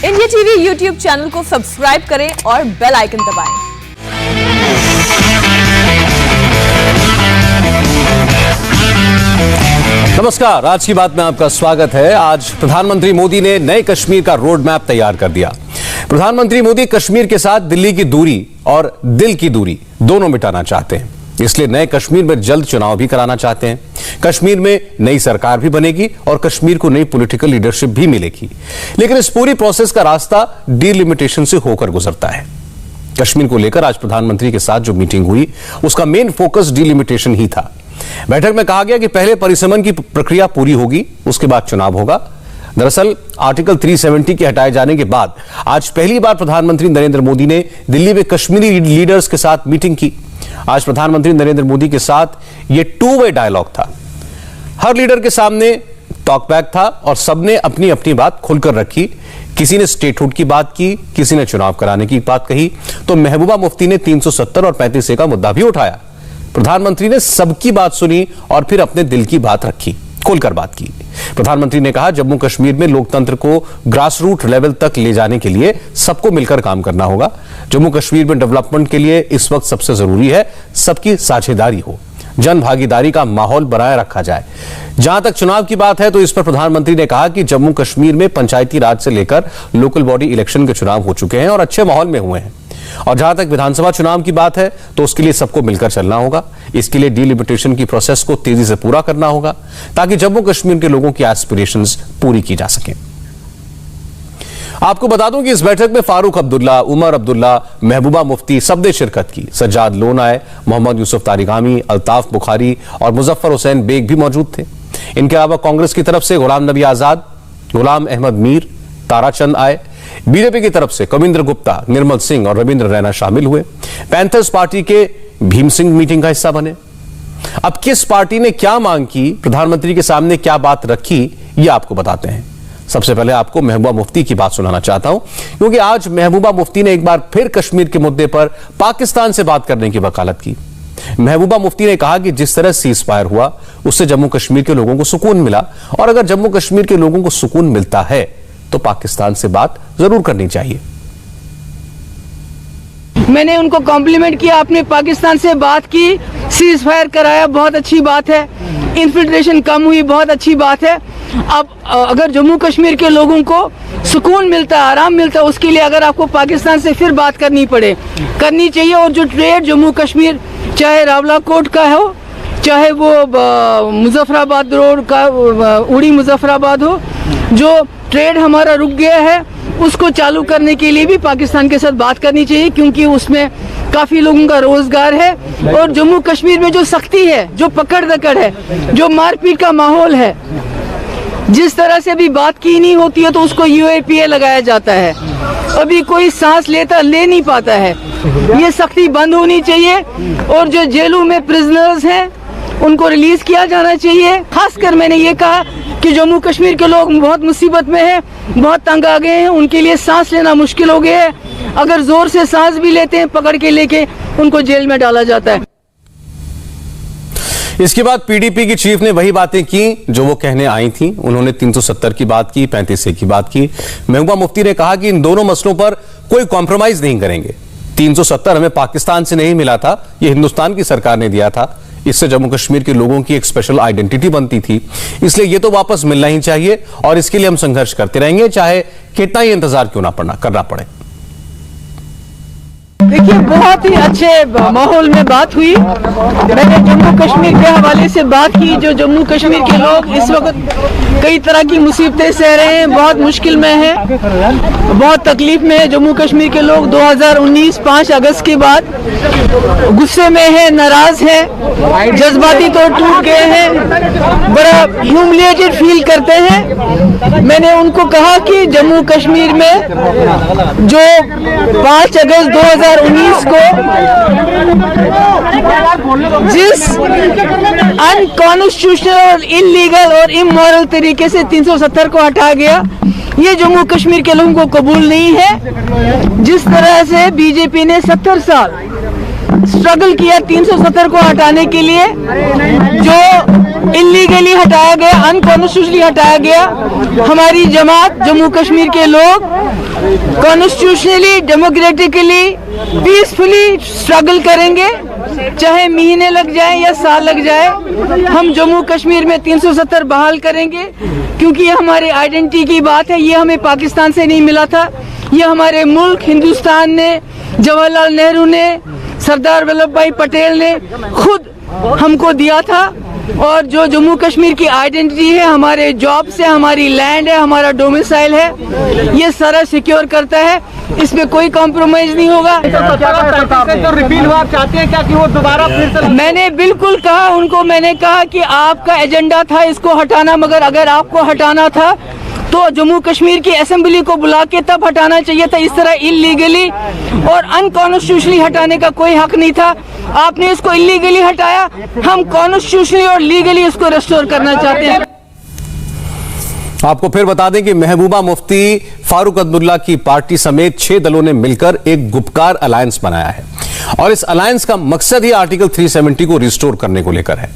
India TV YouTube channel को subscribe करें और बेल आइकन दबाएं। नमस्कार, आज की बात में आपका स्वागत है। आज प्रधानमंत्री मोदी ने नए कश्मीर का रोड मैप तैयार कर दिया। प्रधानमंत्री मोदी कश्मीर के साथ दिल्ली की दूरी और दिल की दूरी दोनों मिटाना चाहते हैं, इसलिए नए कश्मीर में जल्द चुनाव भी कराना चाहते हैं। कश्मीर में नई सरकार भी बनेगी और कश्मीर को नई पॉलिटिकल लीडरशिप भी मिलेगी, लेकिन इस पूरी प्रोसेस का रास्ता डिलिमिटेशन से होकर गुजरता है। कश्मीर को लेकर आज प्रधानमंत्री के साथ जो मीटिंग हुई, उसका मेन फोकस डिलिमिटेशन ही था। बैठक में कहा गया कि पहले परिसमन की प्रक्रिया पूरी होगी, उसके बाद चुनाव होगा। दरअसल आर्टिकल 370 के हटाए जाने के बाद आज पहली बार प्रधानमंत्री नरेंद्र मोदी ने दिल्ली में कश्मीरी लीडर्स के साथ मीटिंग की। आज प्रधानमंत्री नरेंद्र मोदी के साथ यह टू वे डायलॉग था। हर लीडर के सामने टॉकबैक था और सबने अपनी अपनी बात खुलकर रखी। किसी ने स्टेटहुड की बात की, किसी ने चुनाव कराने की बात कही, तो महबूबा मुफ्ती ने 370 और 35A का मुद्दा भी उठाया। प्रधानमंत्री ने सबकी बात सुनी और फिर अपने दिल की बात रखी, खुलकर बात की। प्रधानमंत्री ने कहा, जम्मू कश्मीर में लोकतंत्र को ग्रास रूट लेवल तक ले जाने के लिए सबको मिलकर काम करना होगा। जम्मू कश्मीर में डेवलपमेंट के लिए इस वक्त सबसे जरूरी है सबकी साझेदारी हो, जन भागीदारी का माहौल बनाए रखा जाए। जहां तक चुनाव की बात है तो इस पर प्रधानमंत्री ने कहा कि जम्मू कश्मीर में पंचायती राज से लेकर लोकल बॉडी इलेक्शन के चुनाव हो चुके हैं और अच्छे माहौल में हुए हैं। और जहां तक विधानसभा चुनाव की बात है तो उसके लिए सबको मिलकर चलना होगा। इसके लिए डिलिमिटेशन की प्रोसेस को तेजी से पूरा करना होगा ताकि जम्मू कश्मीर के लोगों की एस्पिरेशंस पूरी की जा सके। आपको बता दूं कि इस बैठक में फारूक अब्दुल्ला, उमर अब्दुल्ला, महबूबा मुफ्ती सबने शिरकत की। सज्जाद लोन आए, मोहम्मद यूसुफ तारिगामी, अल्ताफ बुखारी और मुजफ्फर हुसैन बेग भी मौजूद थे। इनके अलावा कांग्रेस की तरफ से गुलाम नबी आजाद, गुलाम अहमद मीर, ताराचंद आए। बीजेपी की तरफ से कविंद्र गुप्ता, निर्मल सिंह और रविंद्र रैना शामिल हुए। पैंथर्स पार्टी के भीम सिंह मीटिंग का हिस्सा बने। अब किस पार्टी ने क्या मांग की, प्रधानमंत्री के सामने क्या बात रखी, ये आपको बताते हैं। सबसे पहले आपको महबूबा मुफ्ती की बात सुनाना चाहता हूं, क्योंकि आज महबूबा मुफ्ती ने एक बार फिर कश्मीर के मुद्दे पर पाकिस्तान से बात करने की वकालत की। महबूबा मुफ्ती ने कहा कि जिस तरह सीज फायर हुआ उससे जम्मू कश्मीर के लोगों को सुकून मिला, और अगर जम्मू कश्मीर के लोगों को सुकून मिलता है तो पाकिस्तान से बात जरूर करनी चाहिए। मैंने उनको कॉम्प्लीमेंट किया, आपने पाकिस्तान से बात की, सीज फायर कराया, बहुत अच्छी बात है। इन्फिल्ट्रेशन कम हुई, बहुत अच्छी बात है। अब अगर जम्मू कश्मीर के लोगों को सुकून मिलता है, आराम मिलता है, उसके लिए अगर आपको पाकिस्तान से फिर बात करनी चाहिए। और जो ट्रेड जम्मू कश्मीर, चाहे रावलाकोट का हो, चाहे वो मुजफ्फराबाद रोड का, उड़ी मुजफ्फराबाद हो, जो ट्रेड हमारा रुक गया है उसको चालू करने के लिए भी पाकिस्तान के साथ बात करनी चाहिए, क्योंकि उसमें काफ़ी लोगों का रोजगार है। और जम्मू कश्मीर में जो सख्ती है, जो पकड़ दकड़ है, जो मारपीट का माहौल है, जिस तरह से भी बात की नहीं होती है तो उसको UAPA लगाया जाता है। अभी कोई सांस ले नहीं पाता है। ये सख्ती बंद होनी चाहिए और जो जेलों में प्रिजनर्स हैं उनको रिलीज किया जाना चाहिए। खासकर मैंने ये कहा कि जम्मू कश्मीर के लोग बहुत मुसीबत में हैं, बहुत तंग आ गए हैं, उनके लिए सांस लेना मुश्किल हो गया है। अगर जोर से सांस भी लेते हैं, पकड़ के लेके उनको जेल में डाला जाता है। इसके बाद पीडीपी की चीफ ने वही बातें की जो वो कहने आई थी। उन्होंने 370 की बात की, 35A की बात की। महबूबा मुफ्ती ने कहा कि इन दोनों मसलों पर कोई कॉम्प्रोमाइज नहीं करेंगे। 370 हमें पाकिस्तान से नहीं मिला था, ये हिंदुस्तान की सरकार ने दिया था। इससे जम्मू कश्मीर के लोगों की एक स्पेशल आइडेंटिटी बनती थी, इसलिए ये तो वापस मिलना ही चाहिए और इसके लिए हम संघर्ष करते रहेंगे, चाहे कितना ही इंतजार क्यों ना करना पड़े। देखिए, बहुत ही अच्छे माहौल में बात हुई। मैंने जम्मू कश्मीर के हवाले से बात की। जो जम्मू कश्मीर के लोग इस वक्त कई तरह की मुसीबतें सह रहे हैं, बहुत मुश्किल में हैं, बहुत तकलीफ में है। जम्मू कश्मीर के लोग 2019 5 अगस्त के बाद गुस्से में हैं, नाराज हैं, जज्बाती तौर टूट गए हैं, बड़ा ह्यूमिलिएटेड फील करते हैं। मैंने उनको कहा कि जम्मू कश्मीर में जो 5 अगस्त 2019 को जिस अनकॉन्स्टिट्यूशनल और इलीगल और इमोरल तरीके से 370 को हटाया गया, ये जम्मू कश्मीर के लोगों को कबूल नहीं है। जिस तरह से बीजेपी ने 70 साल स्ट्रगल किया 370 को हटाने के लिए, जो इलीगली हटाया गया, अनकॉन्स्टिट्यूशनली हटाया गया। हमारी जमात, जम्मू कश्मीर के लोग कॉन्स्टिट्यूशनली, डेमोक्रेटिकली, पीसफुली स्ट्रगल करेंगे, चाहे महीने लग जाए या साल लग जाए। हम जम्मू कश्मीर में 370 बहाल करेंगे, क्योंकि ये हमारे आइडेंटिटी की बात है। ये हमें पाकिस्तान से नहीं मिला था, ये हमारे मुल्क हिंदुस्तान ने, जवाहरलाल नेहरू ने, सरदार वल्लभ भाई पटेल ने खुद हमको दिया था। और जो जम्मू कश्मीर की आइडेंटिटी है, हमारे जॉब से, हमारी लैंड है, हमारा डोमिसाइल है, ये सारा सिक्योर करता है। इसमें कोई कॉम्प्रोमाइज नहीं होगा। जो रिपील हुआ, आप चाहते हैं क्या कि वो दोबारा फिर से? मैंने बिल्कुल कहा उनको, मैंने कहा कि आपका एजेंडा था इसको हटाना, मगर अगर आपको हटाना था तो जम्मू कश्मीर की असेंबली को बुला के तब हटाना चाहिए था। इस तरह इलीगली और अनकॉन्स्टिट्यूशनली हटाने का कोई हक नहीं था। आपने इसको इलीगली हटाया, हम कॉन्स्टिट्यूशनली और लीगली इसको रेस्टोर करना चाहते हैं। आपको फिर बता दें कि महबूबा मुफ्ती, फारूक अब्दुल्ला की पार्टी समेत 6 दलों ने मिलकर एक गुपकार अलायंस बनाया है और इस अलायंस का मकसद ही आर्टिकल 370 को रिस्टोर करने को लेकर है।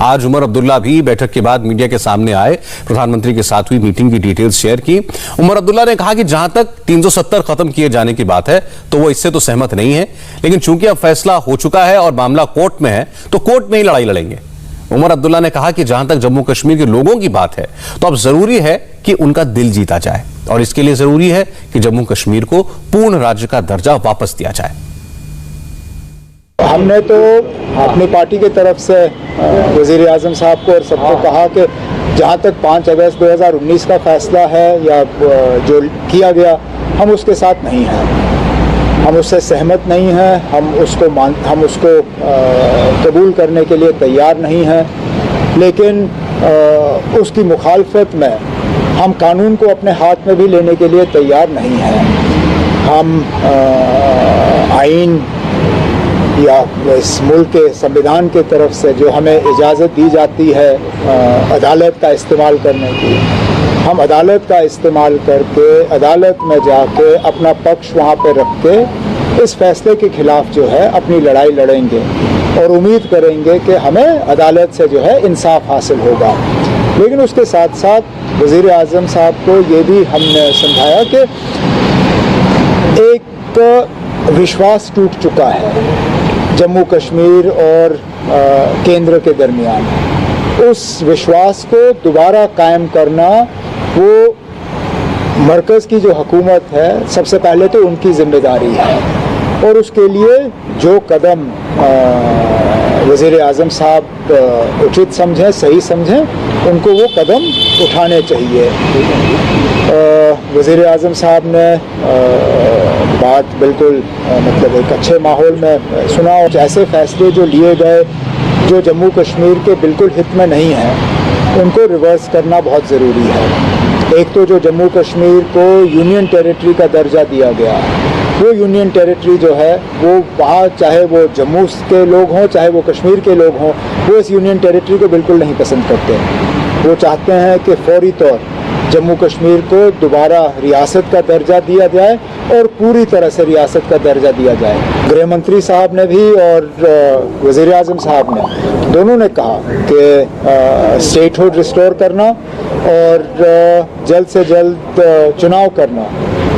आज उमर अब्दुल्ला भी बैठक के बाद मीडिया के सामने आए, प्रधानमंत्री के साथ हुई मीटिंग की डिटेल्स शेयर की। उमर अब्दुल्ला ने कहा कि जहां तक 370 खत्म किए जाने की बात है तो वो इससे तो सहमत नहीं है, लेकिन चूंकि अब फैसला हो चुका है और मामला कोर्ट में है तो कोर्ट में ही लड़ाई लड़ेंगे। उमर अब्दुल्ला ने कहा कि जहां तक जम्मू कश्मीर के लोगों की बात है तो अब जरूरी है कि उनका दिल जीता जाए और इसके लिए जरूरी है कि जम्मू कश्मीर को पूर्ण राज्य का दर्जा वापस दिया जाए। हमने तो अपनी पार्टी की तरफ से वज़ीर आज़म साहब को और सबको कहा कि जहाँ तक 5 अगस्त 2019 का फैसला है या जो किया गया, हम उसके साथ नहीं हैं, हम उससे सहमत नहीं हैं, हम उसको कबूल करने के लिए तैयार नहीं हैं। लेकिन उसकी मुखालफत में हम कानून को अपने हाथ में भी लेने के लिए तैयार नहीं हैं। हम आइन या इस मुल्क के संविधान की तरफ से जो हमें इजाज़त दी जाती है अदालत का इस्तेमाल करने की, हम अदालत का इस्तेमाल करके अदालत में जाके अपना पक्ष वहाँ पे रख के इस फैसले के खिलाफ जो है अपनी लड़ाई लड़ेंगे और उम्मीद करेंगे कि हमें अदालत से जो है इंसाफ हासिल होगा। लेकिन उसके साथ साथ वज़ीर आज़म साहब को ये भी हमने समझाया कि एक विश्वास टूट चुका है जम्मू कश्मीर और केंद्र के दरमियान। उस विश्वास को दोबारा कायम करना वो मरकज़ की जो हुकूमत है, सबसे पहले तो उनकी ज़िम्मेदारी है और उसके लिए जो कदम वज़ीर आज़म साहब उचित समझें, सही समझें, उनको वो कदम उठाने चाहिए। वज़ीर आज़म साहब ने बात बिल्कुल मतलब एक अच्छे माहौल में सुना और ऐसे फैसले जो लिए गए जो जम्मू कश्मीर के बिल्कुल हित में नहीं हैं, उनको रिवर्स करना बहुत ज़रूरी है। एक तो जो जम्मू कश्मीर को यूनियन टेरिटरी का दर्जा दिया गया, वो यूनियन टेरिटरी जो है वो वहाँ, चाहे वो जम्मू के लोग हों चाहे वो कश्मीर के लोग हों, वो इस यूनियन टेरिटरी को बिल्कुल नहीं पसंद करते। वो चाहते हैं कि फौरी तौर जम्मू कश्मीर को दोबारा रियासत का दर्जा दिया जाए और पूरी तरह से रियासत का दर्जा दिया जाए। गृह मंत्री साहब ने भी और वज़ीर आज़म साहब ने दोनों ने कहा कि स्टेटहुड रिस्टोर करना और जल्द से जल्द चुनाव करना,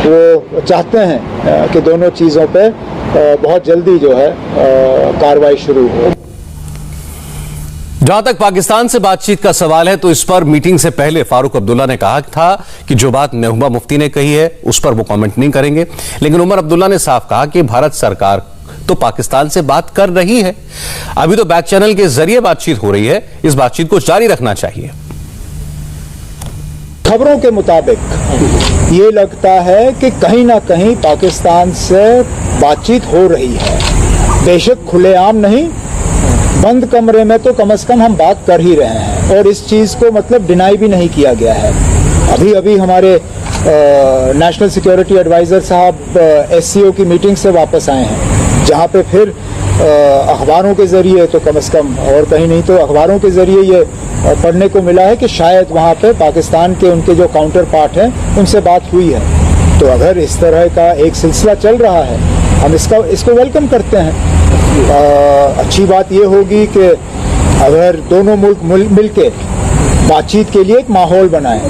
वो चाहते हैं कि दोनों चीज़ों पे बहुत जल्दी जो है कार्रवाई शुरू हो। जहां तक पाकिस्तान से बातचीत का सवाल है तो इस पर मीटिंग से पहले फारूक अब्दुल्ला ने कहा था कि जो बात महबूबा मुफ्ती ने कही है उस पर वो कमेंट नहीं करेंगे, लेकिन उमर अब्दुल्ला ने साफ कहा कि भारत सरकार तो पाकिस्तान से बात कर रही है, अभी तो बैक चैनल के जरिए बातचीत हो रही है, इस बातचीत को जारी रखना चाहिए। खबरों के मुताबिक ये लगता है कि कहीं ना कहीं पाकिस्तान से बातचीत हो रही है, बेशक खुलेआम नहीं, बंद कमरे में तो कम से कम हम बात कर ही रहे हैं और इस चीज़ को मतलब डिनाई भी नहीं किया गया है। अभी अभी हमारे नेशनल सिक्योरिटी एडवाइज़र साहब SCO की मीटिंग से वापस आए हैं, जहाँ पे फिर अखबारों के ज़रिए तो कम से कम और कहीं नहीं तो अखबारों के ज़रिए ये पढ़ने को मिला है कि शायद वहाँ पे पाकिस्तान के उनके जो काउंटर पार्ट हैं उनसे बात हुई है। तो अगर इस तरह का एक सिलसिला चल रहा है, हम इसको वेलकम करते हैं। अच्छी बात ये होगी कि अगर दोनों मुल्क मिलके बातचीत के लिए एक माहौल बनाएं।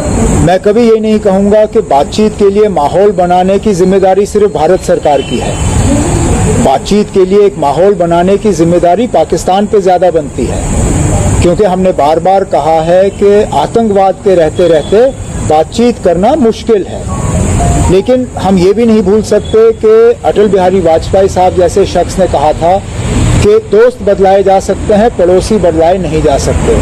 मैं कभी ये नहीं कहूँगा कि बातचीत के लिए माहौल बनाने की जिम्मेदारी सिर्फ भारत सरकार की है। बातचीत के लिए एक माहौल बनाने की जिम्मेदारी पाकिस्तान पे ज़्यादा बनती है, क्योंकि हमने बार बार कहा है कि आतंकवाद के रहते रहते बातचीत करना मुश्किल है। लेकिन हम ये भी नहीं भूल सकते कि अटल बिहारी वाजपेयी साहब जैसे शख्स ने कहा था कि दोस्त बदलाए जा सकते हैं, पड़ोसी बदलाए नहीं जा सकते।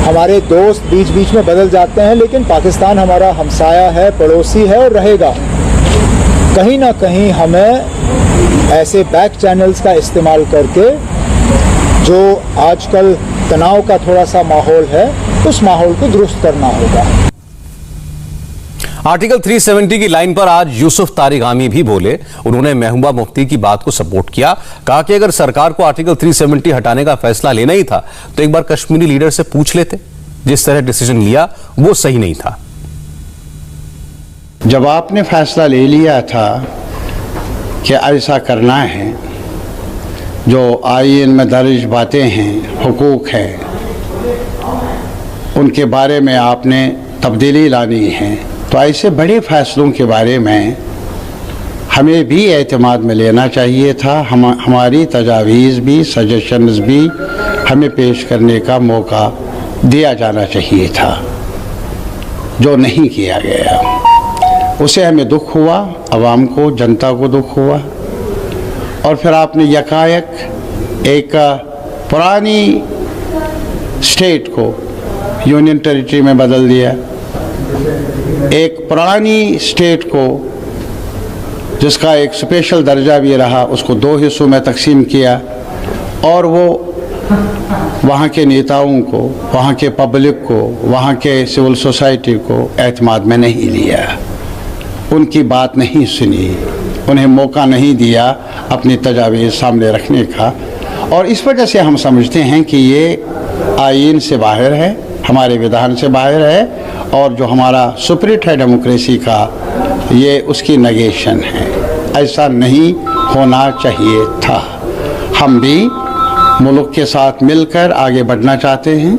हमारे दोस्त बीच बीच में बदल जाते हैं, लेकिन पाकिस्तान हमारा हमसाया है, पड़ोसी है और रहेगा। कहीं ना कहीं हमें ऐसे बैक चैनल्स का इस्तेमाल करके जो आजकल तनाव का थोड़ा सा माहौल है, उस माहौल को दुरुस्त करना होगा। आर्टिकल 370 की लाइन पर आज यूसुफ तारिक आमी भी बोले। उन्होंने महबूबा मुफ्ती की बात को सपोर्ट किया, कहा कि अगर सरकार को आर्टिकल 370 हटाने का फैसला लेना ही था तो एक बार कश्मीरी लीडर से पूछ लेते। जिस तरह डिसीजन लिया वो सही नहीं था। जब आपने फैसला ले लिया था कि ऐसा करना है, जो आईन में दर्ज बातें हैं, हुकूक है, उनके बारे में आपने तब्दीली लानी है, तो ऐसे बड़े फैसलों के बारे में हमें भी एतमाद में लेना चाहिए था। हमारी तजावीज़ भी, सजेशंस भी हमें पेश करने का मौका दिया जाना चाहिए था, जो नहीं किया गया। उसे हमें दुख हुआ, आवाम को, जनता को दुख हुआ। और फिर आपने यकायक एक पुरानी स्टेट को यूनियन टेरिटरी में बदल दिया, एक पुरानी स्टेट को जिसका एक स्पेशल दर्जा भी रहा उसको 2 हिस्सों में तकसीम किया, और वो वहाँ के नेताओं को, वहाँ के पब्लिक को, वहाँ के सिविल सोसाइटी को एतमाद में नहीं लिया, उनकी बात नहीं सुनी, उन्हें मौका नहीं दिया अपनी तजावीज़ सामने रखने का। और इस वजह से हम समझते हैं कि ये आईन से बाहर है, हमारे विधान से बाहर है, और जो हमारा स्पिरिट है डेमोक्रेसी का, ये उसकी नेगेशन है। ऐसा नहीं होना चाहिए था। हम भी मुल्क के साथ मिलकर आगे बढ़ना चाहते हैं।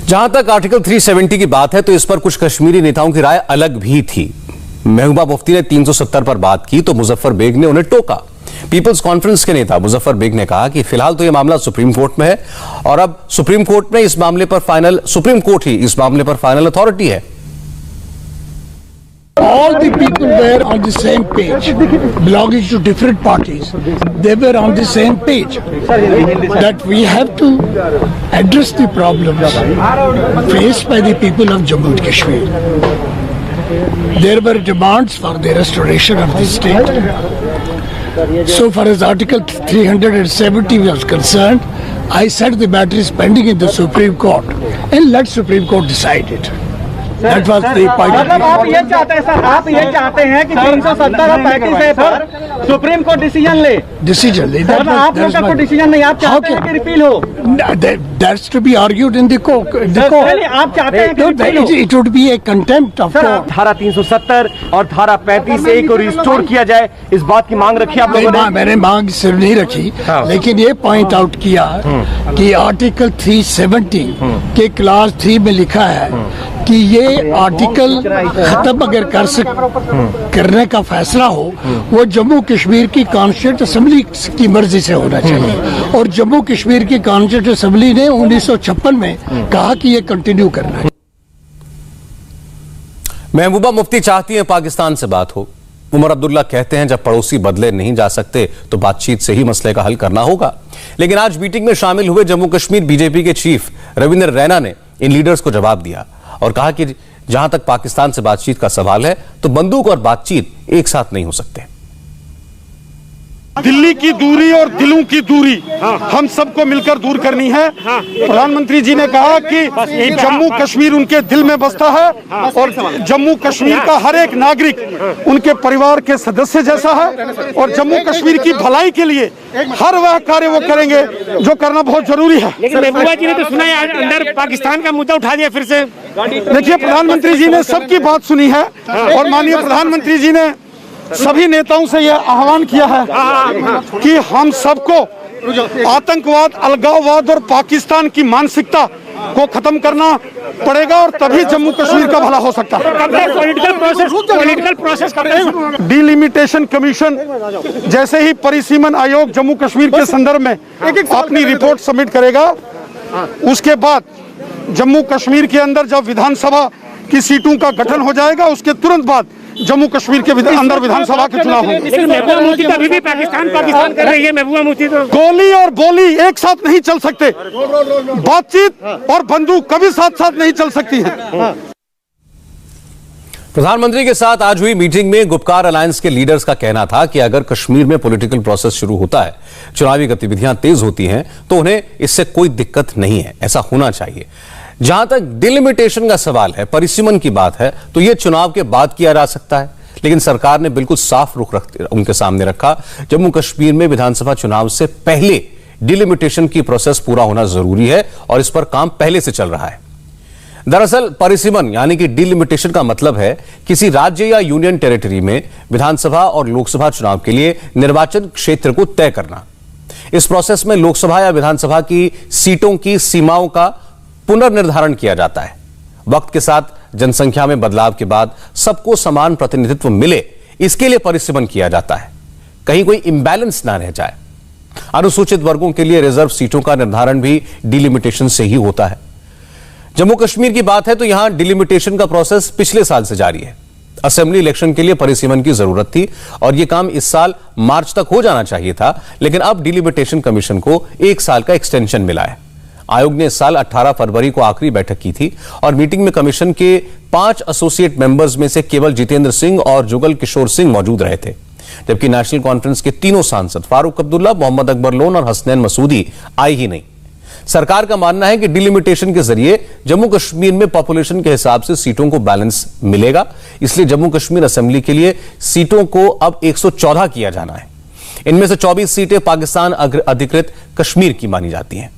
जहां तक आर्टिकल 370 की बात है तो इस पर कुछ कश्मीरी नेताओं की राय अलग भी थी। महबूबा मुफ्ती ने 370 पर बात की तो मुजफ्फर बेग ने उन्हें टोका। पीपल्स कॉन्फ्रेंस के नेता मुजफ्फर बेग ने कहा कि फिलहाल तो यह मामला सुप्रीम कोर्ट में है और अब सुप्रीम कोर्ट में इस मामले पर फाइनल, सुप्रीम कोर्ट ही इस मामले पर फाइनल अथॉरिटी है। All the people were on the same page, belonging to different parties. They were on the same page that we have to address the problems faced by the people of Jammu and Kashmir. There were demands for the restoration of the state. So far as Article 370 was concerned, I said the matter is pending in the Supreme Court and let Supreme Court decide it. That was the point. मतलब आप ये चाहते हैं sir, आप ये चाहते हैं कि 370 का पैकेज है पर सुप्रीम कोर्ट डिसीजन ले। Decision ले। मतलब आप लोगों का कोई डिसीजन नहीं, आप चाहते हैं कि रिपील हो। That's to be argued in the court. आप चाहते हैं कि रिपील हो। It would be a contempt of court. धारा 370 और धारा 35A को रिस्टोर किया जाए, इस बात की मांग रखी आप लोगों ने? मैंने मांग सिर्फ नहीं रखी, लेकिन ये पॉइंट आउट किया कि आर्टिकल 370 के क्लास 3 में लिखा है कि ये आर्टिकल खत्म अगर करने का फैसला हो, वो जम्मू कश्मीर की कॉन्स्टिट्यूंट असेंबली की मर्जी से होना चाहिए। और जम्मू कश्मीर की कॉन्स्टिट्यूंट असेंबली ने 1956 में कहा कि ये कंटिन्यू करना है। महबूबा मुफ्ती चाहती हैं पाकिस्तान से बात हो। उमर अब्दुल्ला कहते हैं जब पड़ोसी बदले नहीं जा सकते तो बातचीत से ही मसले का हल करना होगा। लेकिन आज मीटिंग में शामिल हुए जम्मू कश्मीर बीजेपी के चीफ रविंद्र रैना ने इन लीडर्स को जवाब दिया और कहा कि जहां तक पाकिस्तान से बातचीत का सवाल है तो बंदूक और बातचीत एक साथ नहीं हो सकते। दिल्ली की दूरी और दिलों की दूरी हम सबको मिलकर दूर करनी है। प्रधानमंत्री जी ने कहा कि जम्मू कश्मीर उनके दिल में बसता है और जम्मू कश्मीर का हर एक नागरिक उनके परिवार के सदस्य जैसा है और जम्मू कश्मीर की भलाई के लिए हर वह कार्य वो करेंगे जो करना बहुत जरूरी है। लेकिन महबूबा जी ने तो सुना है अंदर पाकिस्तान का मुद्दा उठा दिया फिर से। देखिए, प्रधानमंत्री जी ने सबकी बात सुनी है और माननीय प्रधानमंत्री जी ने सभी नेताओं से यह आह्वान किया है कि हम सबको आतंकवाद, अलगाववाद और पाकिस्तान की मानसिकता को खत्म करना पड़ेगा और तभी जम्मू कश्मीर का भला हो सकता है। पॉलिटिकल प्रोसेस करते हैं। डिलिमिटेशन कमीशन जैसे ही परिसीमन आयोग जम्मू कश्मीर के संदर्भ में अपनी रिपोर्ट सबमिट करेगा, उसके बाद जम्मू कश्मीर के अंदर जब विधानसभा की सीटों का गठन हो जाएगा, उसके तुरंत बाद जम्मू कश्मीर के अंदर विधानसभा के चुनाव होंगे। लेकिन महबूबा मुफ्ती तो अभी भी पाकिस्तान कर रही है। महबूबा मुफ्ती तो गोली और बोली एक साथ नहीं चल सकते, बातचीत और बंदूक कभी साथ साथ नहीं चल सकती है। प्रधानमंत्री के साथ आज हुई मीटिंग में गुपकार अलायंस के लीडर्स का कहना था कि अगर कश्मीर में पॉलिटिकल प्रोसेस शुरू होता है, चुनावी गतिविधियां तेज होती हैं, तो उन्हें इससे कोई दिक्कत नहीं है, ऐसा होना चाहिए। जहां तक डिलिमिटेशन का सवाल है, परिसीमन की बात है, तो यह चुनाव के बाद किया जा सकता है, लेकिन सरकार ने बिल्कुल साफ रुख उनके सामने रखा। जम्मू कश्मीर में विधानसभा चुनाव से पहले डिलिमिटेशन की प्रोसेस पूरा होना जरूरी है और इस पर काम पहले से चल रहा है। दरअसल परिसीमन यानी कि डिलिमिटेशन का मतलब है किसी राज्य या यूनियन टेरिटरी में विधानसभा और लोकसभा चुनाव के लिए निर्वाचन क्षेत्र को तय करना। इस प्रोसेस में लोकसभा या विधानसभा की सीटों की सीमाओं का पुनर्निर्धारण किया जाता है। वक्त के साथ जनसंख्या में बदलाव के बाद सबको समान प्रतिनिधित्व मिले, इसके लिए परिसीमन किया जाता है, कहीं कोई इंबैलेंस ना रह जाए। अनुसूचित वर्गों के लिए रिजर्व सीटों का निर्धारण भी डिलिमिटेशन से ही होता है। जम्मू कश्मीर की बात है तो यहां डिलिमिटेशन का प्रोसेस पिछले साल से जारी है। असेंबली इलेक्शन के लिए परिसीमन की जरूरत थी और यह काम इस साल मार्च तक हो जाना चाहिए था, लेकिन अब डिलिमिटेशन कमीशन को 1 साल का एक्सटेंशन मिला है। आयोग ने इस साल 18 फरवरी को आखिरी बैठक की थी और मीटिंग में कमीशन के 5 एसोसिएट मेंबर्स में से केवल जितेंद्र सिंह और जुगल किशोर सिंह मौजूद रहे थे, जबकि नेशनल कॉन्फ्रेंस के तीनों सांसद फारूक अब्दुल्ला, मोहम्मद अकबर लोन और हसनैन मसूदी आए ही नहीं। सरकार का मानना है कि डिलिमिटेशन के जरिए जम्मू कश्मीर में पॉपुलेशन के हिसाब से सीटों को बैलेंस मिलेगा, इसलिए जम्मू कश्मीर असेंबली के लिए सीटों को अब 114 किया जाना है। इनमें से 24 सीटें पाकिस्तान अधिकृत कश्मीर की मानी जाती हैं।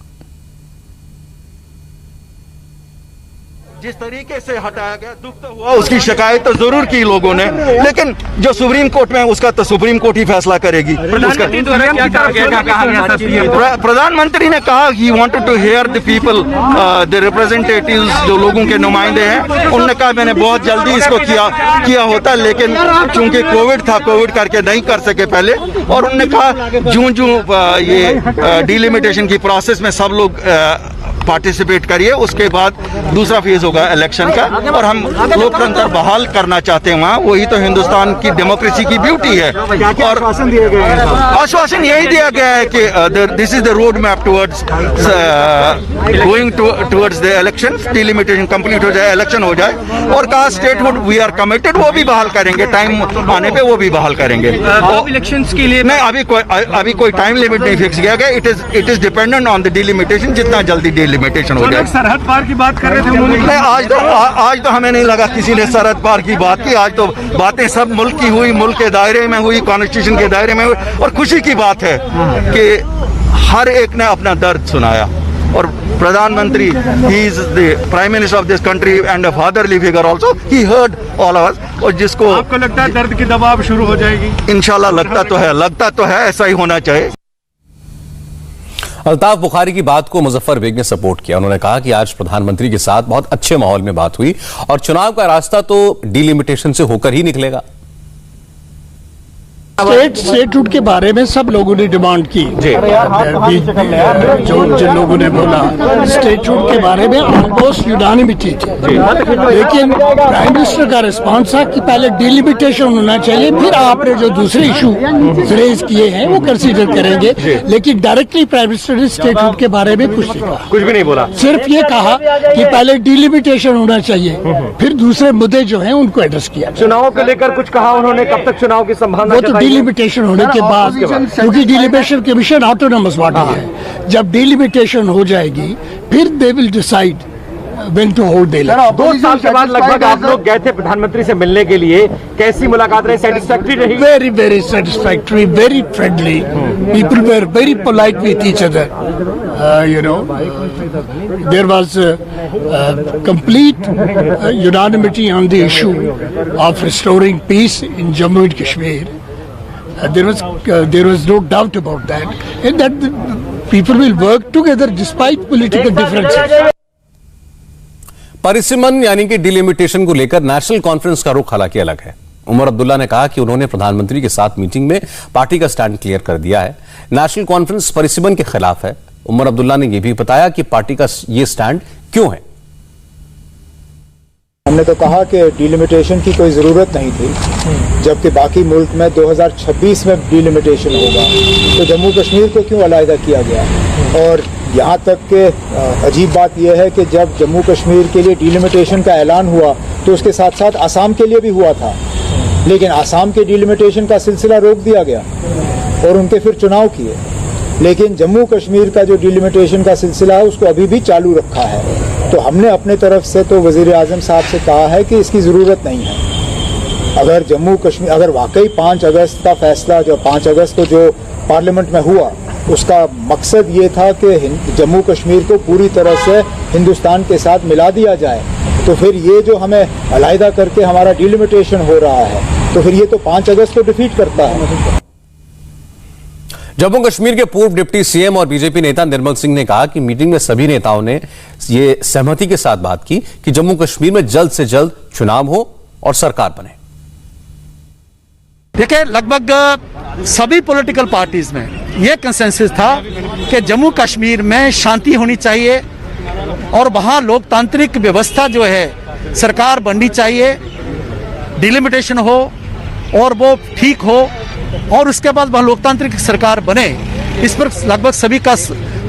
जिस तरीके से हटाया गया, दुख तो हुआ, उसकी शिकायत तो जरूर की लोगों ने, लेकिन जो सुप्रीम कोर्ट में उसका तो सुप्रीम कोर्ट ही फैसला करेगी। प्रधानमंत्री ने कहा he wanted to hear the people, the representatives, जो लोगों के नुमाइंदे हैं। उन्होंने कहा मैंने बहुत जल्दी इसको किया होता, लेकिन चूंकि कोविड था, कोविड करके नहीं कर सके पहले। और उन्होंने कहा जूं ये डिलिमिटेशन की प्रोसेस में सब लोग पार्टिसिपेट करिए, उसके बाद दूसरा फेज होगा इलेक्शन का और हम लोकतंत्र बहाल करना चाहते हैं वहाँ। वही तो हिंदुस्तान की डेमोक्रेसी की ब्यूटी है। और आश्वासन यही दिया गया है कि this is the road map towards going towards the election. Delimitation complete हो जाए, इलेक्शन हो जाए, और कहा स्टेटहुड वी आर कमिटेड, वो भी बहाल करेंगे, टाइम आने पे वो भी बहाल करेंगे। इलेक्शंस के लिए नहीं, अभी कोई टाइम लिमिट नहीं फिक्स किया गया। It is dependent on the delimitation, जितना जल्दी डिलिमिटेशन हो जाए। सरहद पार की बात कर रहे थे उन्होंने। आज तो हमें नहीं लगा किसी ने सरहद पार की बात की। आज तो बातें सब मुल्क की हुई, मुल्क के दायरे में हुई, कॉन्स्टिट्यूशन के दायरे में हुई, और खुशी की बात है कि हर एक ने अपना दर्द सुनाया। और प्रधानमंत्री, he is the prime minister of this country and a fatherly figure also, he heard all of us. और जिसको आपको लगता है दर्द की दबाव शुरू हो जाएगी? इंशाल्लाह लगता तो है, ऐसा ही होना चाहिए। अल्ताफ बुखारी की बात को मुजफ्फर बेग ने सपोर्ट किया। उन्होंने कहा कि आज प्रधानमंत्री के साथ बहुत अच्छे माहौल में बात हुई और चुनाव का रास्ता तो डिलिमिटेशन से होकर ही निकलेगा। स्टेटहुड के बारे में सब लोगों ने डिमांड की, जो जिन लोगों ने बोला स्टेटहुड के बारे में ऑलमोस्ट यूनानिमिटी थी, लेकिन प्राइम मिनिस्टर का रिस्पांस था कि पहले डिलिमिटेशन होना चाहिए, फिर आपने जो दूसरे इशू रेज किए हैं वो कंसीडर करेंगे। लेकिन डायरेक्टली प्राइम मिनिस्टर ने स्टेटहुड के बारे में कुछ नहीं कहा, कुछ भी नहीं बोला। सिर्फ ये कहा कि पहले डिलिमिटेशन होना चाहिए, फिर दूसरे मुद्दे जो हैं उनको एड्रेस किया। चुनाव को लेकर कुछ कहा उन्होंने? कब तक चुनाव की संभावना? डिलिमिटेशन होने के बाद, क्योंकि डिलिमिटेशन कमीशन ऑटोनोमस बॉडी है, जब डिलिमिटेशन हो जाएगी फिर they will decide when to hold the election। 2 साल के बाद लगभग आप लोग गए थे प्रधानमंत्री से मिलने के लिए, कैसी मुलाकात रही? सेटिस्फैक्टरी रही? Very satisfactory, very friendly, people were very polite with each other there was complete unanimity on the issue of restoring peace in Jammu and Kashmir. There was no doubt about that, and that the people will work together despite political differences. परिसीमन यानी कि delimitation को लेकर national conference का रुख हालांकि अलग है। उमर अब्दुल्ला ने कहा कि उन्होंने प्रधानमंत्री के साथ मीटिंग में पार्टी का स्टैंड क्लियर कर दिया है। नेशनल कॉन्फ्रेंस परिसीमन के खिलाफ है। उमर अब्दुल्ला ने यह भी बताया कि पार्टी का यह स्टैंड क्यों है। हमने तो कहा कि डिलिमिटेशन की कोई ज़रूरत नहीं थी, जबकि बाकी मुल्क में 2026 में डिलिमिटेशन होगा, तो जम्मू कश्मीर को क्यों अलहदा किया गया। और यहाँ तक कि अजीब बात यह है कि जब जम्मू कश्मीर के लिए डिलिमिटेशन का ऐलान हुआ तो उसके साथ साथ आसाम के लिए भी हुआ था, लेकिन आसाम के डिलिमिटेशन का सिलसिला रोक दिया गया और उनके फिर चुनाव किए। लेकिन जम्मू कश्मीर का जो डिलिमिटेशन का सिलसिला है उसको अभी भी चालू रखा है। तो हमने अपने तरफ से तो वज़ीर आज़म साहब से कहा है कि इसकी ज़रूरत नहीं है। अगर जम्मू कश्मीर, अगर वाकई 5 अगस्त का फैसला, जो 5 अगस्त को जो पार्लियामेंट में हुआ, उसका मकसद ये था कि जम्मू कश्मीर को पूरी तरह से हिंदुस्तान के साथ मिला दिया जाए, तो फिर ये जो हमें अलहदा करके हमारा डिलिमिटेशन हो रहा है, तो फिर ये तो 5 अगस्त को डिफीट करता है। जम्मू कश्मीर के पूर्व डिप्टी सीएम और बीजेपी नेता निर्मल सिंह ने कहा कि मीटिंग में सभी नेताओं ने ये सहमति के साथ बात की कि जम्मू कश्मीर में जल्द से जल्द चुनाव हो और सरकार बने। देखिए, लगभग सभी पॉलिटिकल पार्टीज में यह कंसेंसस था कि जम्मू कश्मीर में शांति होनी चाहिए और वहां लोकतांत्रिक व्यवस्था जो है सरकार बननी चाहिए, डिलिमिटेशन हो और वो ठीक हो और उसके बाद वह लोकतांत्रिक सरकार बने। इस पर लगभग सभी का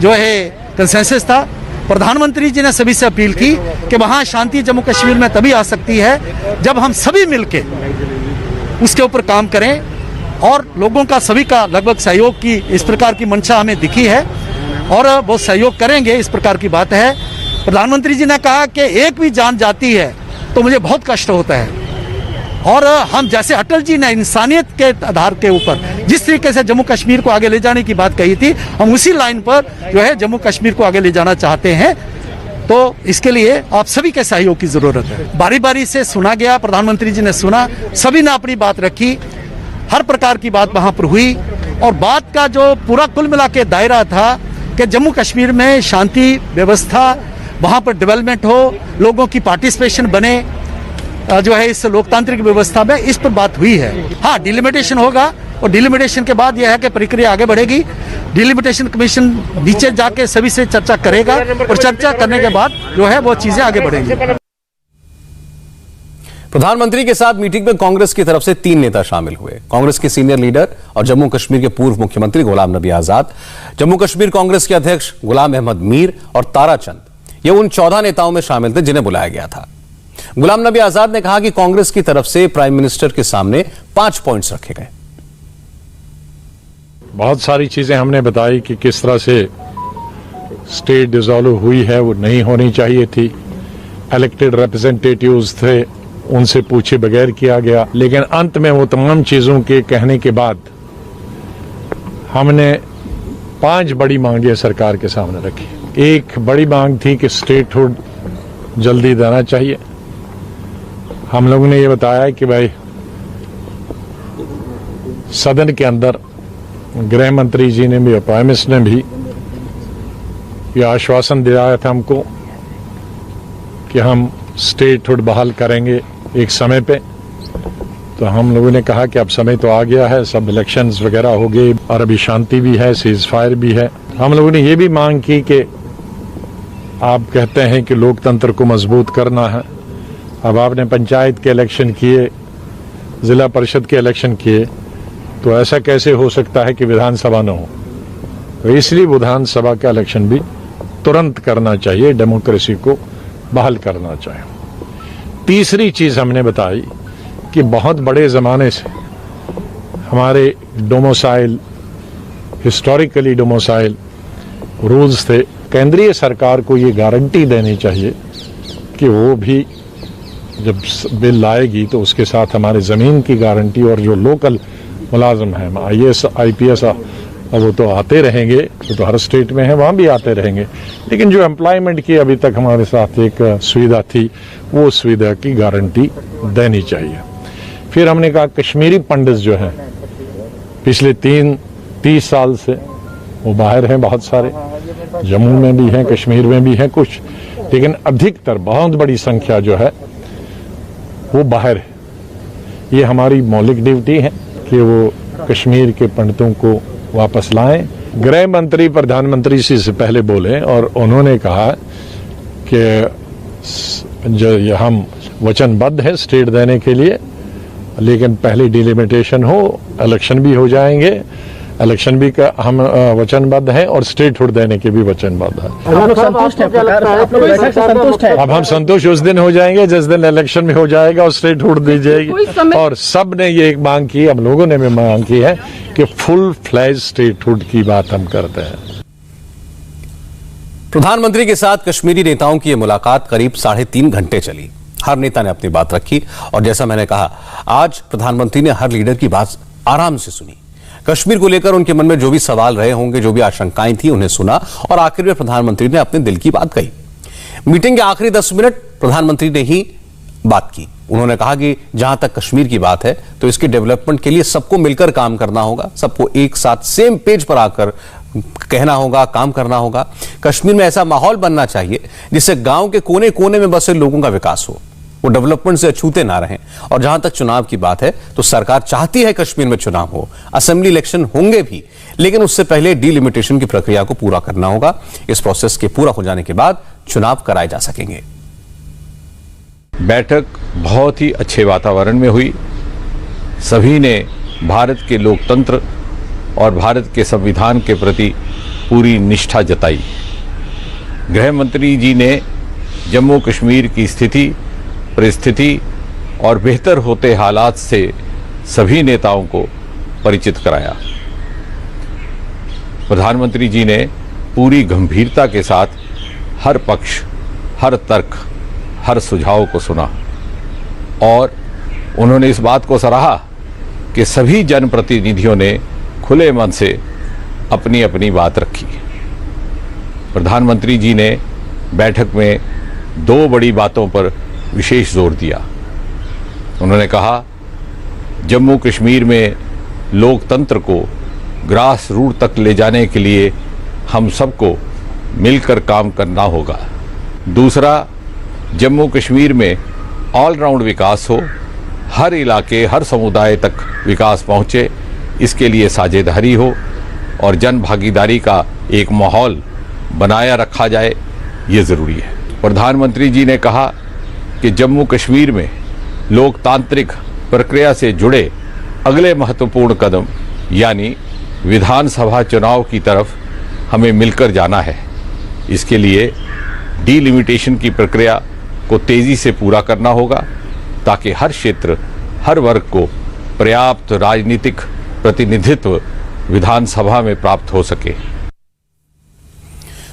जो है कंसेंसस था। प्रधानमंत्री जी ने सभी से अपील की कि वहां शांति जम्मू कश्मीर में तभी आ सकती है जब हम सभी मिलके उसके ऊपर काम करें, और लोगों का सभी का लगभग सहयोग की इस प्रकार की मंशा हमें दिखी है और वो सहयोग करेंगे, इस प्रकार की बात है। प्रधानमंत्री जी ने कहा कि एक भी जान जाती है तो मुझे बहुत कष्ट होता है, और हम जैसे अटल जी ने इंसानियत के आधार के ऊपर जिस तरीके से जम्मू कश्मीर को आगे ले जाने की बात कही थी, हम उसी लाइन पर जो है जम्मू कश्मीर को आगे ले जाना चाहते हैं। तो इसके लिए आप सभी के सहयोग की जरूरत है। बारी बारी से सुना गया, प्रधानमंत्री जी ने सुना, सभी ने अपनी बात रखी, हर प्रकार की बात वहां पर हुई, और बात का जो पूरा कुल मिला के दायरा था कि जम्मू कश्मीर में शांति व्यवस्था, वहां पर डेवलपमेंट हो, लोगों की पार्टिसिपेशन बने जो है इस लोकतांत्रिक व्यवस्था में, इस पर बात हुई है। हाँ, डिलिमिटेशन होगा और डिलिमिटेशन के बाद यह है कि प्रक्रिया आगे बढ़ेगी। डिलिमिटेशन कमीशन नीचे जाके सभी से चर्चा करेगा और चर्चा करने के बाद जो है वो चीजें आगे बढ़ेंगी। प्रधानमंत्री के साथ मीटिंग में कांग्रेस की तरफ से 3 नेता शामिल हुए। कांग्रेस के सीनियर लीडर और जम्मू कश्मीर के पूर्व मुख्यमंत्री गुलाम नबी आजाद, जम्मू कश्मीर कांग्रेस के अध्यक्ष गुलाम अहमद मीर और ताराचंद, ये उन 14 नेताओं में शामिल थे जिन्हें बुलाया गया था। गुलाम नबी आजाद ने कहा कि कांग्रेस की तरफ से प्राइम मिनिस्टर के सामने 5 पॉइंट्स रखे गए। बहुत सारी चीजें हमने बताई कि किस तरह से स्टेट डिसॉल्व हुई है, वो नहीं होनी चाहिए थी। इलेक्टेड रिप्रेजेंटेटिव्स थे, उनसे पूछे बगैर किया गया, लेकिन अंत में वो तमाम चीजों के कहने के बाद हमने 5 बड़ी मांगे सरकार के सामने रखी। एक बड़ी मांग थी कि स्टेटहुड जल्दी देना चाहिए। हम लोगों ने ये बताया कि भाई सदन के अंदर गृह मंत्री जी ने भी और प्राइम मिनिस्टर ने भी ये आश्वासन दिलाया था हमको कि हम स्टेटहुड बहाल करेंगे एक समय पे। तो हम लोगों ने कहा कि अब समय तो आ गया है, सब इलेक्शंस वगैरह हो गए और अभी शांति भी है, सीज फायर भी है। हम लोगों ने ये भी मांग की कि आप कहते हैं कि लोकतंत्र को मजबूत करना है, अब आपने पंचायत के इलेक्शन किए, जिला परिषद के इलेक्शन किए, तो ऐसा कैसे हो सकता है कि विधानसभा न हो। तो इसलिए विधानसभा का इलेक्शन भी तुरंत करना चाहिए, डेमोक्रेसी को बहाल करना चाहिए। तीसरी चीज हमने बताई कि बहुत बड़े जमाने से हमारे डोमिसाइल, हिस्टोरिकली डोमिसाइल रूल्स थे। केंद्रीय सरकार को ये गारंटी देनी चाहिए कि वो भी जब बिल लाएगी तो उसके साथ हमारे ज़मीन की गारंटी, और जो लोकल मुलाजिम हैं, IAS IPS और वो तो आते रहेंगे, वो तो हर स्टेट में है, वहाँ भी आते रहेंगे। लेकिन जो एम्प्लॉयमेंट की अभी तक हमारे साथ एक सुविधा थी, वो सुविधा की गारंटी देनी चाहिए। फिर हमने कहा कश्मीरी पंडित जो हैं पिछले 30 साल से वो बाहर हैं, बहुत सारे, जम्मू में भी हैं, कश्मीर में भी हैं कुछ, लेकिन अधिकतर बहुत बड़ी संख्या जो है वो बाहर है। ये हमारी मौलिक ड्यूटी है कि वो कश्मीर के पंडितों को वापस लाएं। गृह मंत्री प्रधानमंत्री से पहले बोले और उन्होंने कहा कि जो हम वचनबद्ध हैं स्टेट देने के लिए, लेकिन पहले डिलिमिटेशन हो, इलेक्शन भी हो जाएंगे, इलेक्शन भी का हम वचनबद्ध हैं और स्टेटहुड देने के भी वचनबद्ध हैं। अब हम संतुष्ट उस दिन हो जाएंगे जिस दिन इलेक्शन में हो जाएगा और स्टेटहुड दी जाएगी। और सब ने ये एक मांग की, हम लोगों ने भी मांग की है कि फुल फ्लैज स्टेटहुड की बात हम करते हैं। प्रधानमंत्री के साथ कश्मीरी नेताओं की यह मुलाकात करीब 3.5 घंटे चली। हर नेता ने अपनी बात रखी और जैसा मैंने कहा, आज प्रधानमंत्री ने हर लीडर की बात आराम से सुनी। कश्मीर को लेकर उनके मन में जो भी सवाल रहे होंगे, जो भी आशंकाएं थी, उन्हें सुना और आखिर में प्रधानमंत्री ने अपने दिल की बात कही। मीटिंग के आखिरी 10 मिनट प्रधानमंत्री ने ही बात की। उन्होंने कहा कि जहां तक कश्मीर की बात है तो इसके डेवलपमेंट के लिए सबको मिलकर काम करना होगा, सबको एक साथ सेम पेज पर आकर कहना होगा, काम करना होगा। कश्मीर में ऐसा माहौल बनना चाहिए जिससे गांव के कोने कोने में बसे लोगों का विकास हो, वो डेवलपमेंट से अछूते ना रहें। और जहां तक चुनाव की बात है तो सरकार चाहती है कश्मीर में चुनाव हो, असेंबली इलेक्शन होंगे भी, लेकिन उससे पहले डीलिमिटेशन की प्रक्रिया को पूरा करना होगा। इस प्रोसेस के पूरा हो जाने के बाद चुनाव कराए जा सकेंगे। बैठक बहुत ही अच्छे वातावरण में हुई। सभी ने भारत के लोकतंत्र और भारत के संविधान के प्रति पूरी निष्ठा जताई। गृह मंत्री जी ने जम्मू कश्मीर की स्थिति, परिस्थिति और बेहतर होते हालात से सभी नेताओं को परिचित कराया। प्रधानमंत्री जी ने पूरी गंभीरता के साथ हर पक्ष, हर तर्क, हर सुझाव को सुना और उन्होंने इस बात को सराहा कि सभी जनप्रतिनिधियों ने खुले मन से अपनी अपनी बात रखी। प्रधानमंत्री जी ने बैठक में 2 बड़ी बातों पर विशेष जोर दिया। उन्होंने कहा, जम्मू कश्मीर में लोकतंत्र को ग्रास रूट तक ले जाने के लिए हम सबको मिलकर काम करना होगा। दूसरा, जम्मू कश्मीर में ऑलराउंड विकास हो, हर इलाके, हर समुदाय तक विकास पहुंचे, इसके लिए साझेदारी हो और जन भागीदारी का एक माहौल बनाया रखा जाए, ये ज़रूरी है। प्रधानमंत्री जी ने कहा कि जम्मू कश्मीर में लोकतांत्रिक प्रक्रिया से जुड़े अगले महत्वपूर्ण कदम यानी विधानसभा चुनाव की तरफ हमें मिलकर जाना है। इसके लिए डीलिमिटेशन की प्रक्रिया को तेज़ी से पूरा करना होगा ताकि हर क्षेत्र, हर वर्ग को पर्याप्त राजनीतिक प्रतिनिधित्व विधानसभा में प्राप्त हो सके।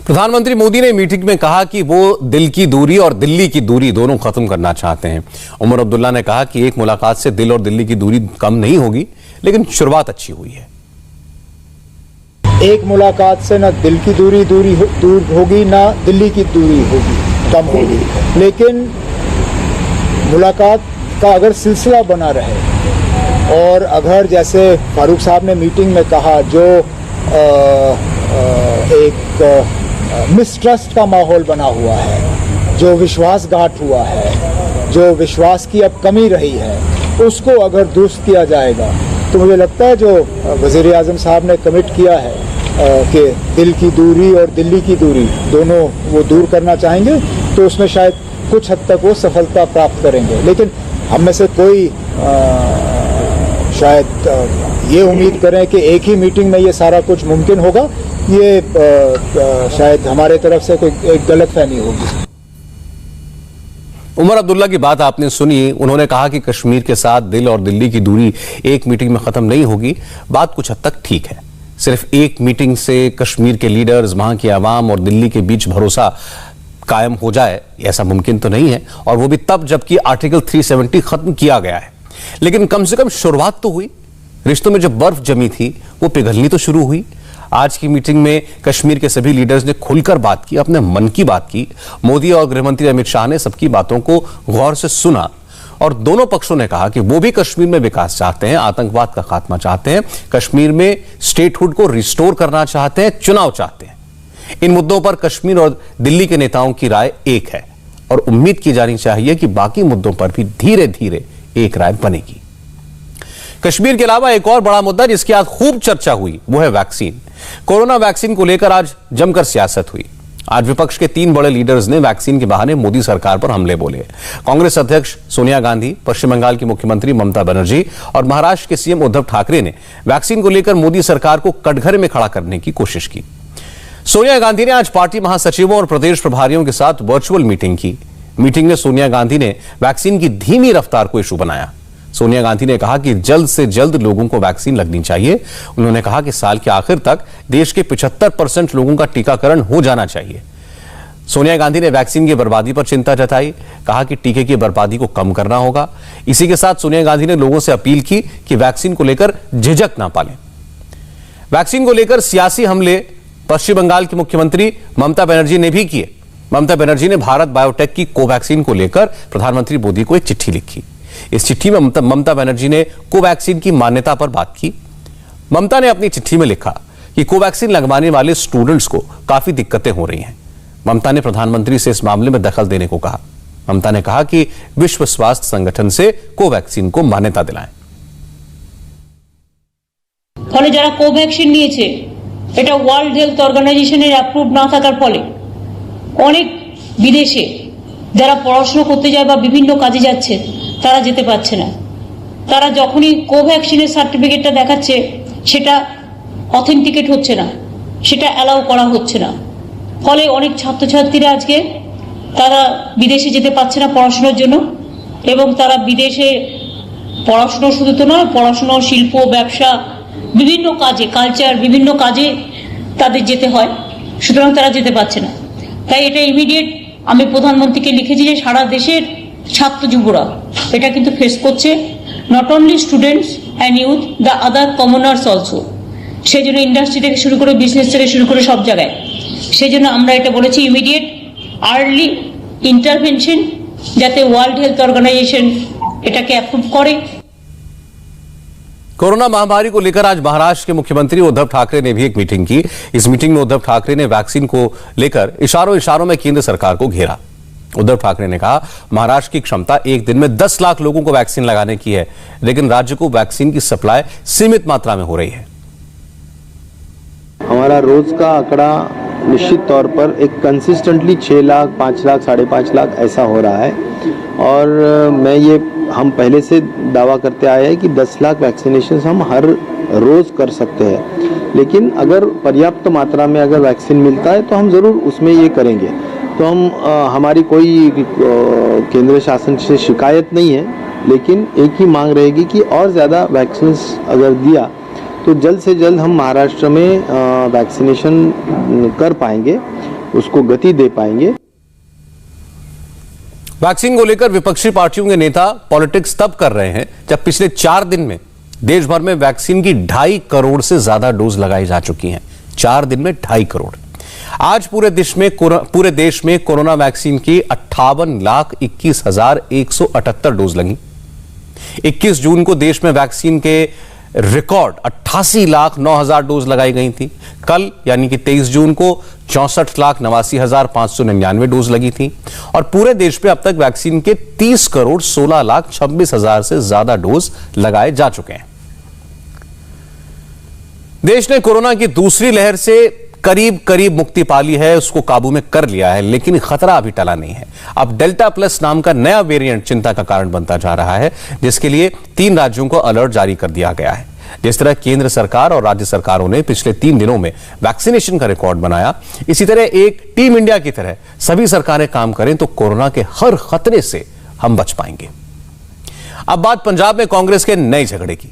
प्रधानमंत्री मोदी ने मीटिंग में कहा कि वो दिल की दूरी और दिल्ली की दूरी दोनों खत्म करना चाहते हैं। उमर अब्दुल्ला ने कहा कि एक मुलाकात से दिल और दिल्ली की दूरी कम नहीं होगी, लेकिन शुरुआत अच्छी हुई है। एक मुलाकात से ना दिल की दूर होगी, ना दिल्ली की दूरी होगी, कम होगी, लेकिन मुलाकात का अगर सिलसिला बना रहे और अगर जैसे फारूक साहब ने मीटिंग में कहा, जो एक मिसट्रस्ट का माहौल बना हुआ है, जो विश्वासघात हुआ है, जो विश्वास की अब कमी रही है, उसको अगर दुरुस्त किया जाएगा तो मुझे लगता है जो वज़ीर आज़म साहब ने कमिट किया है कि दिल की दूरी और दिल्ली की दूरी दोनों वो दूर करना चाहेंगे, तो उसमें शायद कुछ हद तक वो सफलता प्राप्त करेंगे। लेकिन हम में से कोई शायद ये उम्मीद करें कि एक ही मीटिंग में ये सारा कुछ मुमकिन होगा, ये शायद हमारे तरफ से कोई एक गलतफहमी होगी। उमर अब्दुल्ला की बात आपने सुनी। उन्होंने कहा कि कश्मीर के साथ दिल और दिल्ली की दूरी एक मीटिंग में खत्म नहीं होगी। बात कुछ हद तक ठीक है। सिर्फ एक मीटिंग से कश्मीर के लीडर्स, वहां की आवाम और दिल्ली के बीच भरोसा कायम हो जाए, ऐसा मुमकिन तो नहीं है, और वो भी तब जबकि आर्टिकल 370 खत्म किया गया है। लेकिन कम से कम शुरुआत तो हुई। रिश्तों में जब बर्फ जमी थी वो पिघलनी तो शुरू हुई। आज की मीटिंग में कश्मीर के सभी लीडर्स ने खुलकर बात की, अपने मन की बात की। मोदी और गृहमंत्री अमित शाह ने सबकी बातों को गौर से सुना और दोनों पक्षों ने कहा कि वो भी कश्मीर में विकास चाहते हैं, आतंकवाद का खात्मा चाहते हैं, कश्मीर में स्टेटहुड को रिस्टोर करना चाहते हैं, चुनाव चाहते हैं। इन मुद्दों पर कश्मीर और दिल्ली के नेताओं की राय एक है और उम्मीद की जानी चाहिए कि बाकी मुद्दों पर भी धीरे धीरे एक राय बनेगी। कश्मीर के अलावा एक और बड़ा मुद्दा जिसकी आज खूब चर्चा हुई वो है वैक्सीन। कोरोना वैक्सीन को लेकर आज जमकर सियासत हुई। आज विपक्ष के 3 बड़े लीडर्स ने वैक्सीन के बहाने मोदी सरकार पर हमले बोले। कांग्रेस अध्यक्ष सोनिया गांधी, पश्चिम बंगाल की मुख्यमंत्री ममता बनर्जी और महाराष्ट्र के सीएम उद्धव ठाकरे ने वैक्सीन को लेकर मोदी सरकार को कटघरे में खड़ा करने की कोशिश की। सोनिया गांधी ने आज पार्टी महासचिवों और प्रदेश प्रभारियों के साथ वर्चुअल मीटिंग की। मीटिंग में सोनिया गांधी ने वैक्सीन की धीमी रफ्तार को इशू बनाया। सोनिया गांधी ने कहा कि जल्द से जल्द लोगों को वैक्सीन लगनी चाहिए। उन्होंने कहा कि साल के आखिर तक देश के 75% लोगों का टीकाकरण हो जाना चाहिए। सोनिया गांधी ने वैक्सीन की बर्बादी पर चिंता जताई, कहा कि टीके की बर्बादी को कम करना होगा। इसी के साथ सोनिया गांधी ने लोगों से अपील की कि वैक्सीन को लेकर झिझक ना पालें। वैक्सीन को लेकर सियासी हमले पश्चिम बंगाल की मुख्यमंत्री ममता बनर्जी ने भी किए। ममता बनर्जी ने भारत बायोटेक की कोवैक्सीन को लेकर प्रधानमंत्री मोदी को एक चिट्ठी लिखी। इस चिट्ठी में ममता बनर्जी ने कोवैक्सीन की मान्यता पर बात की। ममता ने अपनी चिट्ठी में लिखा कि कोवैक्सीन लगवाने वाले स्टूडेंट्स को काफी दिक्कतें हो रही हैं। ममता ने प्रधानमंत्री से इस मामले में दखल देने को कहा। ममता ने कहा कि विश्व स्वास्थ्य संगठन से कोवैक्सीन को मान्यता दिलाएं। ফলে যারা কোভ্যাক্সিন নিয়েছে এটা ওয়ার্ল্ড হেলথ অর্গানাইজেশনের অ্যাপ্রুভ না থাকার ফলে অনেক বিদেশে যারা পড়াশোনা করতে যায় বা বিভিন্ন কাজে যাচ্ছে তারা যেতে পারছে না। তারা যখনই কোভ্যাক্সিনের সার্টিফিকেটটা দেখাচ্ছে সেটা অথেন্টিকেট হচ্ছে না, সেটা অ্যালাউ করা হচ্ছে না। ফলে অনেক ছাত্রছাত্রীরা আজকে তারা বিদেশে যেতে পারছে না পড়াশোনার জন্য এবং তারা বিদেশে পড়াশোনা শুধু তো নয়, পড়াশোনা, শিল্প, ব্যবসা, বিভিন্ন কাজে, কালচার, বিভিন্ন কাজে তাদের যেতে হয়, সুতরাং তারা যেতে পারছে না। তাই এটা ইমিডিয়েট আমি প্রধানমন্ত্রীকে লিখেছি যে সারা দেশের ছাত্র যুবরা এটা কিন্তু ফেস করছে, not only students and youth, the other commoners also. সেই জন্য ইন্ডাস্ট্রি থেকে শুরু করে বিজনেস থেকে শুরু করে সব জায়গায় সেই জন্য আমরা এটা বলেছি ইমিডিয়েট আর্লি ইন্টারভেনশন, যাতে ওয়ার্ল্ড হেলথ অর্গানাইজেশন এটাকে অ্যাপ্রুভ করে। कोरोना महामारी को लेकर आज महाराष्ट्र के मुख्यमंत्री उद्धव ठाकरे ने भी एक मीटिंग की। इस मीटिंग में उद्धव ठाकरे ने वैक्सीन को लेकर इशारों में केंद्र सरकार को घेरा। उद्धव ठाकरे ने कहा महाराष्ट्र की क्षमता एक दिन में 10 लाख लोगों को वैक्सीन लगाने की है, लेकिन राज्य को वैक्सीन की सप्लाई सीमित मात्रा में हो रही है। हमारा रोज का आंकड़ा निश्चित तौर पर एक कंसिस्टेंटली 6 लाख, 5 लाख, 5.5 लाख ऐसा हो रहा है और हम पहले से दावा करते आए हैं कि 10 लाख वैक्सीनेशन हम हर रोज कर सकते हैं, लेकिन अगर पर्याप्त मात्रा में अगर वैक्सीन मिलता है तो हम ज़रूर उसमें ये करेंगे। तो हमारी कोई केंद्र शासन से शिकायत नहीं है, लेकिन एक ही मांग रहेगी कि और ज़्यादा वैक्सीन अगर दिया तो जल्द से जल्द हम महाराष्ट्र में वैक्सीनेशन कर पाएंगे, उसको गति दे पाएंगे। वैक्सीन को लेकर विपक्षी पार्टियों के नेता पॉलिटिक्स तब कर रहे हैं जब पिछले 4 दिन में देश भर में वैक्सीन की 2.5 करोड़ से ज्यादा डोज लगाई जा चुकी हैं। 4 दिन में 2.5 करोड़। आज पूरे देश में कोरोना वैक्सीन की 58,21,178 डोज लगी। 21 जून को देश में वैक्सीन के रिकॉर्ड 88,09,000 डोज लगाई गई थी। कल यानी कि 23 जून को 64,89,599 डोज लगी थी और पूरे देश में अब तक वैक्सीन के 30,16,26,000 से ज्यादा डोज लगाए जा चुके हैं। देश ने कोरोना की दूसरी लहर से करीब मुक्ति पा ली है, उसको काबू में कर लिया है, लेकिन खतरा अभी टला नहीं है। अब डेल्टा प्लस नाम का नया वेरिएंट चिंता का कारण बनता जा रहा है, जिसके लिए 3 राज्यों को अलर्ट जारी कर दिया गया है। जिस तरह केंद्र सरकार और राज्य सरकारों ने पिछले 3 दिनों में वैक्सीनेशन का रिकॉर्ड बनाया, इसी तरह एक टीम इंडिया की तरह सभी सरकारें काम करें तो कोरोना के हर खतरे से हम बच पाएंगे। अब बात पंजाब में कांग्रेस के नए झगड़े की।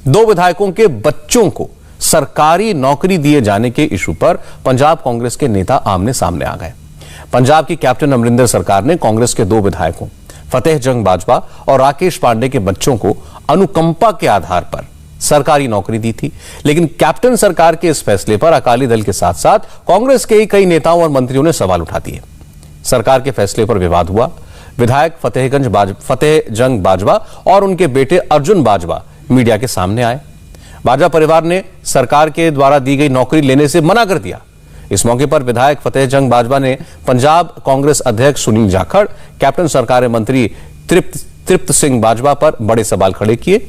2 विधायकों के बच्चों को सरकारी नौकरी दिए जाने के इशू पर पंजाब कांग्रेस के नेता आमने सामने आ गए। पंजाब की कैप्टन अमरिंदर सरकार ने कांग्रेस के 2 विधायकों फतेह जंग बाजवा और राकेश पांडे के बच्चों को अनुकंपा के आधार पर सरकारी नौकरी दी थी। लेकिन कैप्टन सरकार के इस फैसले पर अकाली दल के साथ साथ कांग्रेस के कई नेताओं और मंत्रियों ने सवाल उठा दिए। सरकार के फैसले पर विवाद हुआ। विधायक फतेहजंग बाजवा और उनके बेटे अर्जुन बाजवा मीडिया के सामने आए। बाजवा परिवार ने सरकार के द्वारा दी गई नौकरी लेने से मना कर दिया। इस मौके पर विधायक फतेहजंग बाजवा ने पंजाब कांग्रेस अध्यक्ष सुनील जाखड़, कैप्टन सरकार मंत्री तृप्त सिंह बाजवा पर बड़े सवाल खड़े किए।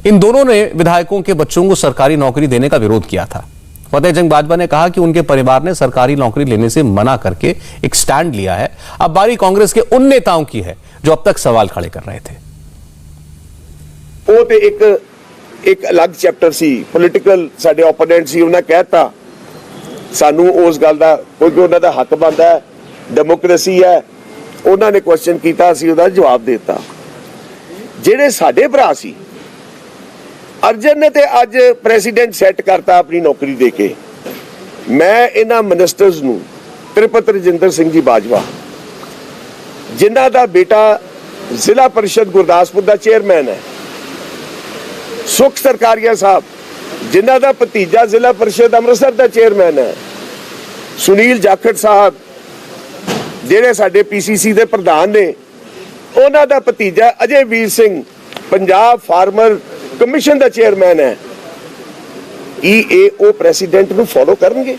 इन दोनों ने विधायकों के बच्चों को सरकारी नौकरी देने का विरोध किया था। फतेहजंग बाजवा ने कहा कि उनके परिवार ने सरकारी नौकरी लेने से मना करके एक स्टैंड लिया है। अब बारी कांग्रेस के उन नेताओं की है जो अब तक सवाल खड़े कर रहे थे। वो तो एक अलग चैप्टर सी, पॉलिटिकल साडे ओपोनेंट सी, उन्हें कहता सानू उस गल दा क्योंकि उन्हां दा हक बनदा है, डेमोक्रेसी है। उन्होंने क्वेश्चन किया, उसका जवाब देता। जेडे साडे भरा सी अर्जन ने ते अज प्रेसिडेंट सैट करता अपनी नौकरी दे के। मैं इन्हां मिनिस्टर्स नूं तृप्त रजिंदर सिंह जी बाजवा, जिन्हां दा बेटा जिला परिषद गुरदासपुर दा चेयरमैन है, सुख सरकारिया साहब जिन्हां दा भतीजा जिला परिषद अमृतसर दा चेयरमैन है, सुनील जाखड़ साहब जिहड़े साडे पीसीसी दे प्रधान ने, उन्हां दा भतीजा अजय वीर सिंह पंजाब फार्मर कमीशन दा चेयरमैन है। ओ प्रेसिडेंट नूं फॉलो करनगे?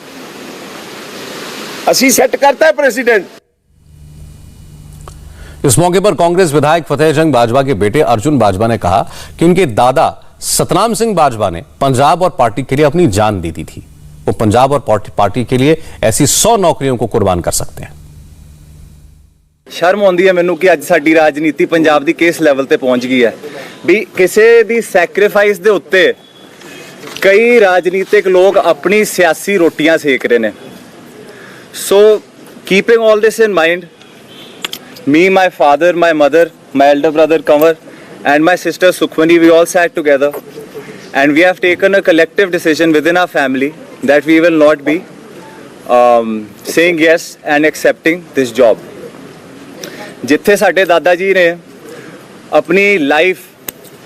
असीं सैट करता है प्रेसिडेंट। इस मौके पर कांग्रेस विधायक फतेहजंग बाजवा के बेटे अर्जुन बाजवा ने कहा कि उनके दादा सतनाम सिंह बाजवा ने पंजाब और पार्टी के लिए अपनी जान दे दी थी। वो पंजाब और पार्टी के लिए ऐसी 100 नौकरियों को कुर्बान कर सकते हैं। शर्म आउंदी है मैनू कि अज साडी राजनीति पंजाब दी किस लैवल ते पहुंच गई है भी किसी दी सैक्रीफाइस दे उत्ते कई राजनीतिक लोग अपनी सियासी रोटियां सेक रहे ने। So keeping all this in mind, me, my father, my mother, my elder brother Kanwar and my sister Sukhmani, we all sat together and we have taken a collective decision within our family that we will not be saying yes and accepting this job. जिथे साडे दादा जी ने अपनी life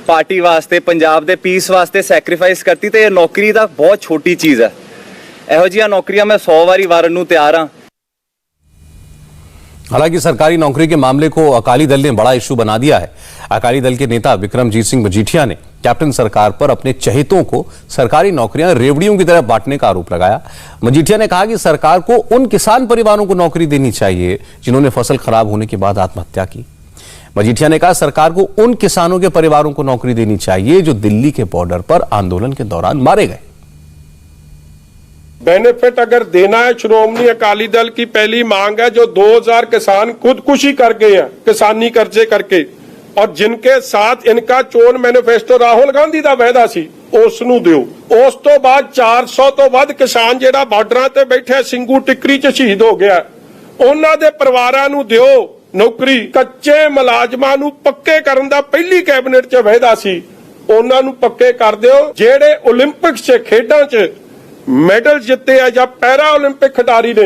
party वास्ते पंजाब दे piece वास्ते sacrifice करती, तो ये नौकरी दा बहुत छोटी चीज़ है। इहो जिहियां नौकरियां मैं 100 वारी वारन नूं तैयार हाँ। हालांकि सरकारी नौकरी के मामले को अकाली दल ने बड़ा इशू बना दिया है। अकाली दल के नेता विक्रमजीत सिंह मजीठिया ने कैप्टन सरकार पर अपने चहेतों को सरकारी नौकरियां रेवड़ियों की तरह बांटने का आरोप लगाया। मजीठिया ने कहा कि सरकार को उन किसान परिवारों को नौकरी देनी चाहिए जिन्होंने फसल खराब होने के बाद आत्महत्या की। मजीठिया ने कहा सरकार को उन किसानों के परिवारों को नौकरी देनी चाहिए जो दिल्ली के बॉर्डर पर आंदोलन के दौरान मारे गए। बेनिफिट अगर देना है, श्रोमणी अकाली दल की पहली मांग है जो 2000 किसान खुदकुशी कर गए हैं किसानी कर्जे करके, और जिनके साथ इनका चोन मैनिफेस्टो राहुल गांधी का वायदा सी उसनू दिओ। उस तो बाद 400 तो वध किसान जेड़ा बार्डरां ते बैठे सिंगू टिकरी च शहीद हो गया, उन्हां दे परिवारां नू दिओ नौकरी। कच्चे मुलाजमां नू पक्के करन दा पहली कैबिनेट च वायदा सी, उन्हां नू पक्के कर दिओ। जेड़े ओलंपिक्स च खेडां च मैडल जिते है या पैरा ओलंपिक खिडारी ने,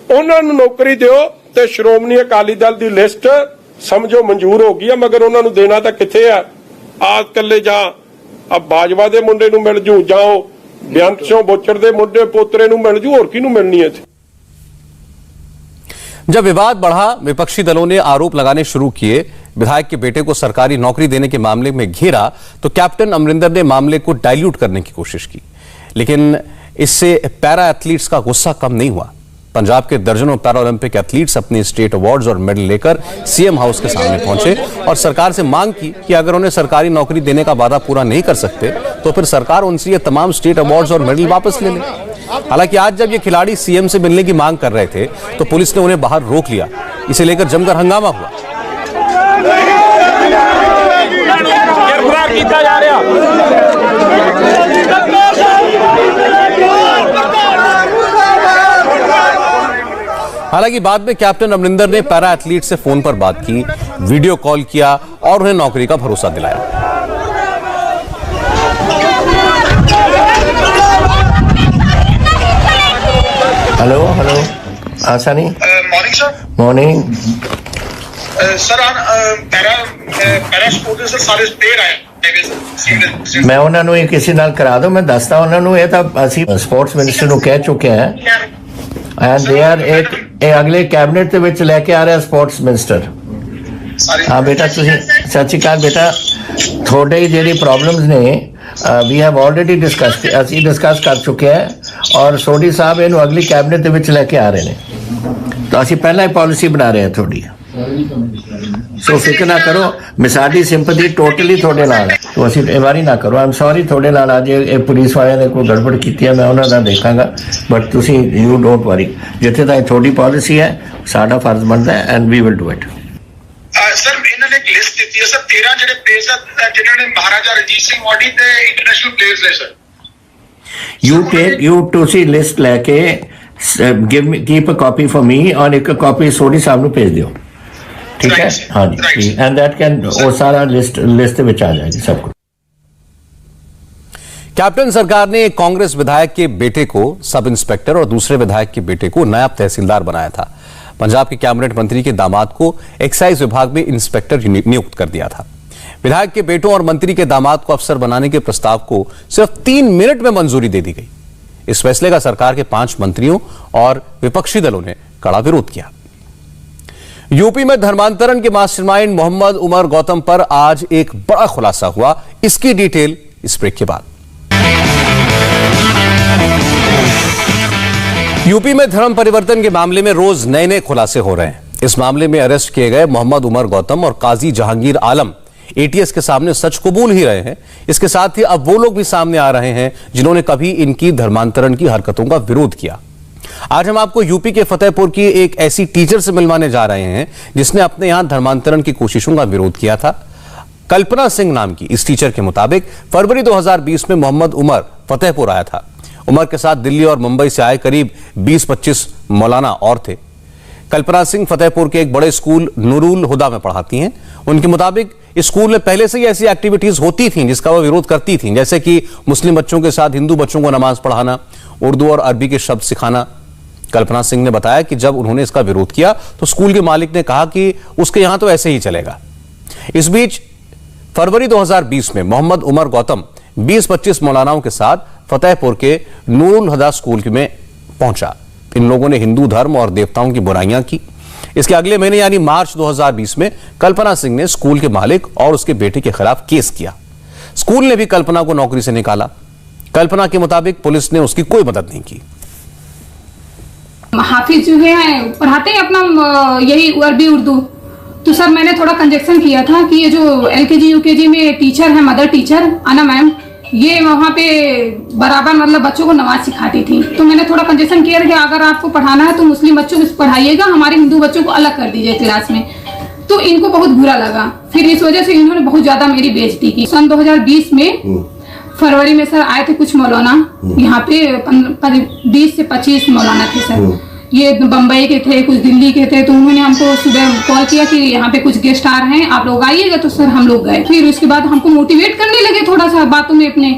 उन्होंने नौकरी दिओ। ते श्रोमणी अकाली दल की लिस्ट समझो मंजूर हो गई है, मगर उन्होंने देना तो किथे है? आज कले जा अब बाजवा दे मुंडे नूं मिल जू, जाओ बेअंत सिंह बोचड़ दे मुंडे पोतरे नूं मिल जू, होर किहनूं मिलनी है? जब विवाद बढ़ा, विपक्षी दलों ने आरोप लगाने शुरू किए। विधायक के बेटे को सरकारी नौकरी देने के मामले में घेरा तो कैप्टन अमरिंदर ने मामले को डाइल्यूट करने की कोशिश की, लेकिन इससे पैरा एथलीट्स का गुस्सा कम नहीं हुआ। पंजाब के दर्जनों पैरा ओलंपिक एथलीट्स अपने स्टेट अवार्ड्स और मेडल लेकर सीएम हाउस के सामने पहुंचे और सरकार से मांग की कि अगर उन्हें सरकारी नौकरी देने का वादा पूरा नहीं कर सकते तो फिर सरकार उनसे ये तमाम स्टेट अवार्ड्स और मेडल वापस ले ले। हालांकि आज जब ये खिलाड़ी सीएम से मिलने की मांग कर रहे थे तो पुलिस ने उन्हें बाहर रोक लिया। इसे लेकर जमकर हंगामा हुआ। हालांकि बाद में कैप्टन अमरिंदर ने पैरा एथलीट से फोन पर बात की, वीडियो कॉल किया और उन्हें नौकरी का भरोसा दिलाया। हेलो हेलो आसानी morning sir. Morning sir para sports से सारे प्लेयर आए मैं उन्होंने किसी नाल करा दो, मैं दसदा उन्होंने ये तो असी स्पोर्ट्स मिनिस्टर को कह चुके हैं एंड दे आर एक अगले कैबिनेट ਦੇ ਵਿੱਚ ਲੈ ਕੇ ਆ ਰਿਹਾ ਸਪੋਰਟਸ ਮਿਨਿਸਟਰ। हाँ बेटा ਤੁਸੀਂ ਸਤਿ ਸ਼੍ਰੀ ਅਕਾਲ बेटा, ਤੁਹਾਡੇ ਜਿਹੜੀ ਪ੍ਰੋਬਲਮਸ ਨੇ वी हैव ऑलरेडी डिस्कस ਅਸੀਂ डिस्कस कर चुके हैं और सोडी साहब ਇਹਨੂੰ ਅਗਲੀ ਕੈਬਨਿਟ ਦੇ ਵਿੱਚ ਲੈ ਕੇ ਆ ਰਹੇ ਨੇ, ਤਾਂ ਅਸੀਂ ਪਹਿਲਾਂ ਹੀ ਪਾਲਿਸੀ ਬਣਾ ਰਹੇ ਹਾਂ ਤੁਹਾਡੀ। ਸੋ ਫਿਕਰ ਨਾ ਕਰੋ, ਸਾਡੀ ਸਿੰਪਥੀ ਟੋਟਲੀ ਤੁਹਾਡੇ ਨਾਲ ਹੈ, तो ਅਸੀਂ ਇਹ ਵਾਰੀ ਨਾ ਕਰੋ। ਆਮ ਸੌਰੀ ਤੁਹਾਡੇ ਨਾਲ ਅੱਜ ਇਹ ਪੁਲਿਸ ਵਾਲਿਆਂ ਨੇ ਕੋਈ ਗੜਬੜ ਕੀਤੀ ਹੈ, ਮੈਂ ਉਹਨਾਂ ਦਾ ਦੇਖਾਂਗਾ, ਬਟ ਤੁਸੀਂ ਯੂ ਡੋਂਟ ਵਰੀ, ਜਿੱਥੇ ਤਾਈਂ ਤੁਹਾਡੀ ਪਾਲਿਸੀ ਹੈ ਸਾਡਾ ਫਰਜ਼ ਬਣਦਾ ਹੈ and we will do it. Sir ਇਹਨਾਂ ਨੇ ਇੱਕ ਲਿਸਟ ਦਿੱਤੀ ਹੈ ਸਰ 13 ਜਿਹੜੇ ਪਲੇਅਰਸ ਆ ਜਿਨ੍ਹਾਂ ਨੇ ਮਹਾਰਾਜਾ ਰਣਜੀਤ ਸਿੰਘ ਵਾਡੀ ਤੇ ਇੰਟਰਨੈਸ਼ਨਲ ਪਲੇਅਰਸ ਨੇ ਸਰ। यू ਤੁਸੀਂ ਲਿਸਟ ਲੈ ਕੇ give me keep a copy for me और एक कॉपी सोडी साहब ਨੂੰ ਭੇਜ ਦਿਓ, ठीक है? हाँ जी, एंड दैट कैन वो सारा लिस्ट ਵਿੱਚ आ जाएगी सब कुछ। कैप्टन सरकार ने एक कांग्रेस विधायक के बेटे को सब इंस्पेक्टर और दूसरे विधायक के बेटे को नायब तहसीलदार बनाया था। पंजाब के कैबिनेट मंत्री के दामाद को एक्साइज विभाग में इंस्पेक्टर नियुक्त कर दिया था। विधायक के बेटों और मंत्री के दामाद को अफसर बनाने के प्रस्ताव को सिर्फ 3 मिनट में मंजूरी दे दी गई। इस फैसले का सरकार के 5 मंत्रियों और विपक्षी दलों ने कड़ा विरोध किया। यूपी में धर्मांतरण के मास्टरमाइंड मोहम्मद उमर गौतम पर आज एक बड़ा खुलासा हुआ। इसकी डिटेल इस ब्रेक के बाद। यूपी में धर्म परिवर्तन के मामले में रोज नए नए खुलासे हो रहे हैं। इस मामले में अरेस्ट किए गए मोहम्मद उमर गौतम और काजी जहांगीर आलम एटीएस के सामने सच कबूल ही रहे हैं। इसके साथ ही अब वो लोग भी सामने आ रहे हैं जिन्होंने कभी इनकी धर्मांतरण की हरकतों का विरोध किया। आज हम आपको यूपी के फतेहपुर की एक ऐसी टीचर से मिलवाने जा रहे हैं जिसने अपने यहां धर्मांतरण की कोशिशों का विरोध किया था। कल्पना सिंह नाम की इस टीचर के मुताबिक फरवरी 2020 में मोहम्मद उमर फतेहपुर आया था। उमर के साथ दिल्ली और मुंबई से आए करीब 20-25 मौलाना और थे। कल्पना सिंह फतेहपुर के एक बड़े स्कूल नूरुल हुदा में पढ़ाती हैं। उनके मुताबिक इस स्कूल में पहले से ही ऐसी एक्टिविटीज होती थीं जिसका वह विरोध करती थीं, जैसे कि मुस्लिम बच्चों के साथ हिंदू बच्चों को नमाज पढ़ाना, उर्दू और अरबी के शब्द सिखाना। कल्पना सिंह ने बताया कि जब उन्होंने इसका विरोध किया तो स्कूल के मालिक ने कहा कि उसके यहां तो ऐसे ही चलेगा। इस बीच फरवरी 2020 में मोहम्मद उमर गौतम 20-25 मौलानाओं के साथ फतेहपुर के नूरुल हुदा स्कूल में पहुंचा। इन लोगों ने हिंदू धर्म और देवताओं की बुराइयां की। इसके अगले महीने यानी मार्च 2020 में कल्पना सिंह ने स्कूल के मालिक और उसके बेटे के खिलाफ केस किया। स्कूल ने भी कल्पना को नौकरी से निकाला। कल्पना के मुताबिक पुलिस ने उसकी कोई मदद नहीं की। हाफिज जो है पढ़ाते हैं अपना यही अरबी उर्दू, तो सर मैंने थोड़ा कंजेक्शन किया था कि ये जो एलकेजी यूकेजी में टीचर है, मदर टीचर अना मैम, ये वहाँ पे बराबर मतलब बच्चों को नमाज सिखाती थी। तो मैंने थोड़ा कंजेक्शन किया था कि अगर आपको पढ़ाना है तो मुस्लिम बच्चों को पढ़ाइएगा, हमारे हिंदू बच्चों को अलग कर दीजिए क्लास में। तो इनको बहुत बुरा लगा, फिर इस वजह से इन्होंने बहुत ज्यादा मेरी बेइज्जती की। सन 2020 में फरवरी में सर आए थे कुछ मौलाना यहाँ पे 20 से 25 मौलाना थे सर। ये बम्बई के थे, कुछ दिल्ली के थे। तो उन्होंने हमको सुबह कॉल किया कि यहाँ पे कुछ गेस्ट आ रहे हैं, आप लोग आइएगा। तो सर हम लोग गए। फिर उसके बाद हमको मोटिवेट करने लगे थोड़ा सा बातों में अपने,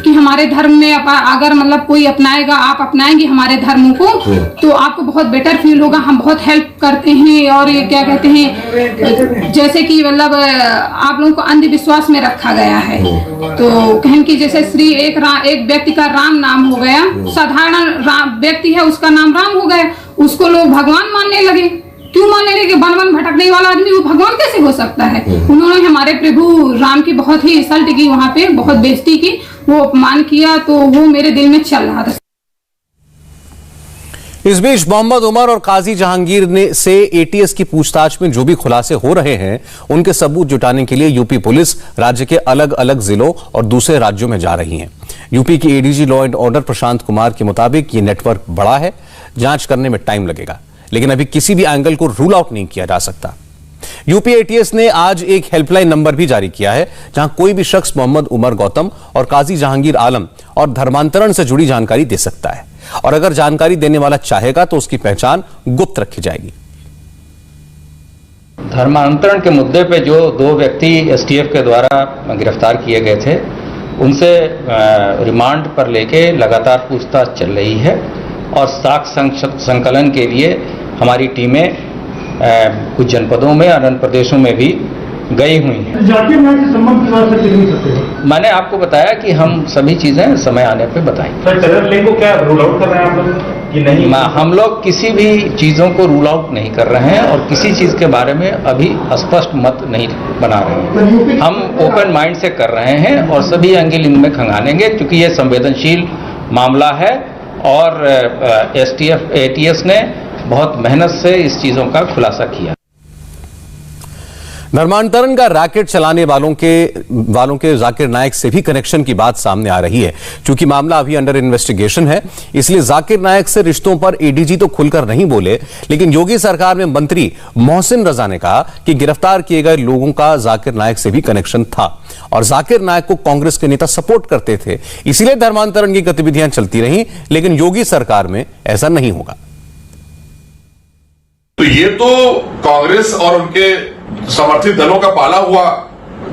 कि हमारे धर्म में अगर मतलब कोई अपनाएगा, आप अपनाएंगे हमारे धर्म को तो आपको बहुत बेटर फील होगा, हम बहुत हेल्प करते हैं। और ये क्या कहते हैं, जैसे कि मतलब आप लोगों को अंधविश्वास में रखा गया है। तो कहें कि जैसे श्री एक व्यक्ति का राम नाम हो गया, साधारण व्यक्ति है उसका नाम राम हो गया, उसको लोग भगवान मानने लगे। क्यों मानने लगे? वन भटकने वाला आदमी वो भगवान कैसे हो सकता है? उन्होंने हमारे प्रभु राम की बहुत ही इंसल्ट की, वहां पे बहुत बेइज्जती की, वो अपमान किया। तो वो मेरे दिल में चल रहा था। इस बीच मोहम्मद उमर और काजी जहांगीर से एटीएस की पूछताछ में जो भी खुलासे हो रहे हैं उनके सबूत जुटाने के लिए यूपी पुलिस राज्य के अलग अलग जिलों और दूसरे राज्यों में जा रही है। यूपी की ADG law and order Prashant Kumar के मुताबिक ये नेटवर्क बड़ा है, जांच करने में टाइम लगेगा, लेकिन अभी किसी भी एंगल को रूल आउट नहीं किया जा सकता। यूपी एटीएस ने आज एक हेल्पलाइन नंबर भी जारी किया है जहां कोई भी शख्स मोहम्मद उमर गौतम और काजी जहांगीर आलम और धर्मांतरण से जुड़ी जानकारी दे सकता है, और अगर जानकारी देने वाला चाहेगा तो उसकी पहचान गुप्त रखी जाएगी। धर्मांतरण के मुद्दे पे जो 2 व्यक्ति एसटीएफ के द्वारा गिरफ्तार किए गए थे, उनसे रिमांड पर लेके लगातार पूछताछ चल रही है। और साक्ष्य संकलन के लिए हमारी टीमें कुछ जनपदों में और अन्य प्रदेशों में भी गई हुई हैं। जातीय न्याय से संबंध की बात सर कितनी सत्य है? मैंने आपको बताया कि हम सभी चीजें समय आने पे बताएंगे। सर टेरर प्लेन को क्या रूल आउट कर रहे हैं आप लोग कि नहीं? हम लोग किसी भी चीजों को रूल आउट नहीं कर रहे हैं और किसी चीज के बारे में अभी स्पष्ट मत नहीं बना रहे हैं। हम ओपन माइंड से कर रहे हैं और सभी एंगल इनमें खंगालेंगे, क्योंकि ये संवेदनशील मामला है और एटीएस ने बहुत मेहनत से इस चीजों का खुलासा किया। धर्मांतरण का रैकेट चलाने वालों के जाकिर नायक से भी कनेक्शन की बात सामने आ रही है। चूंकि मामला अभी अंडर इन्वेस्टिगेशन है, इसलिए जाकिर नायक से रिश्तों पर एडीजी तो खुलकर नहीं बोले, लेकिन योगी सरकार में मंत्री मोहसिन रजा ने कहा कि गिरफ्तार किए गए लोगों का जाकिर नायक से भी कनेक्शन था और जाकिर नायक को कांग्रेस के नेता सपोर्ट करते थे, इसलिए धर्मांतरण की गतिविधियां चलती रहीं। लेकिन योगी सरकार में ऐसा नहीं होगा। तो ये तो कांग्रेस और उनके समर्थित दलों का पाला हुआ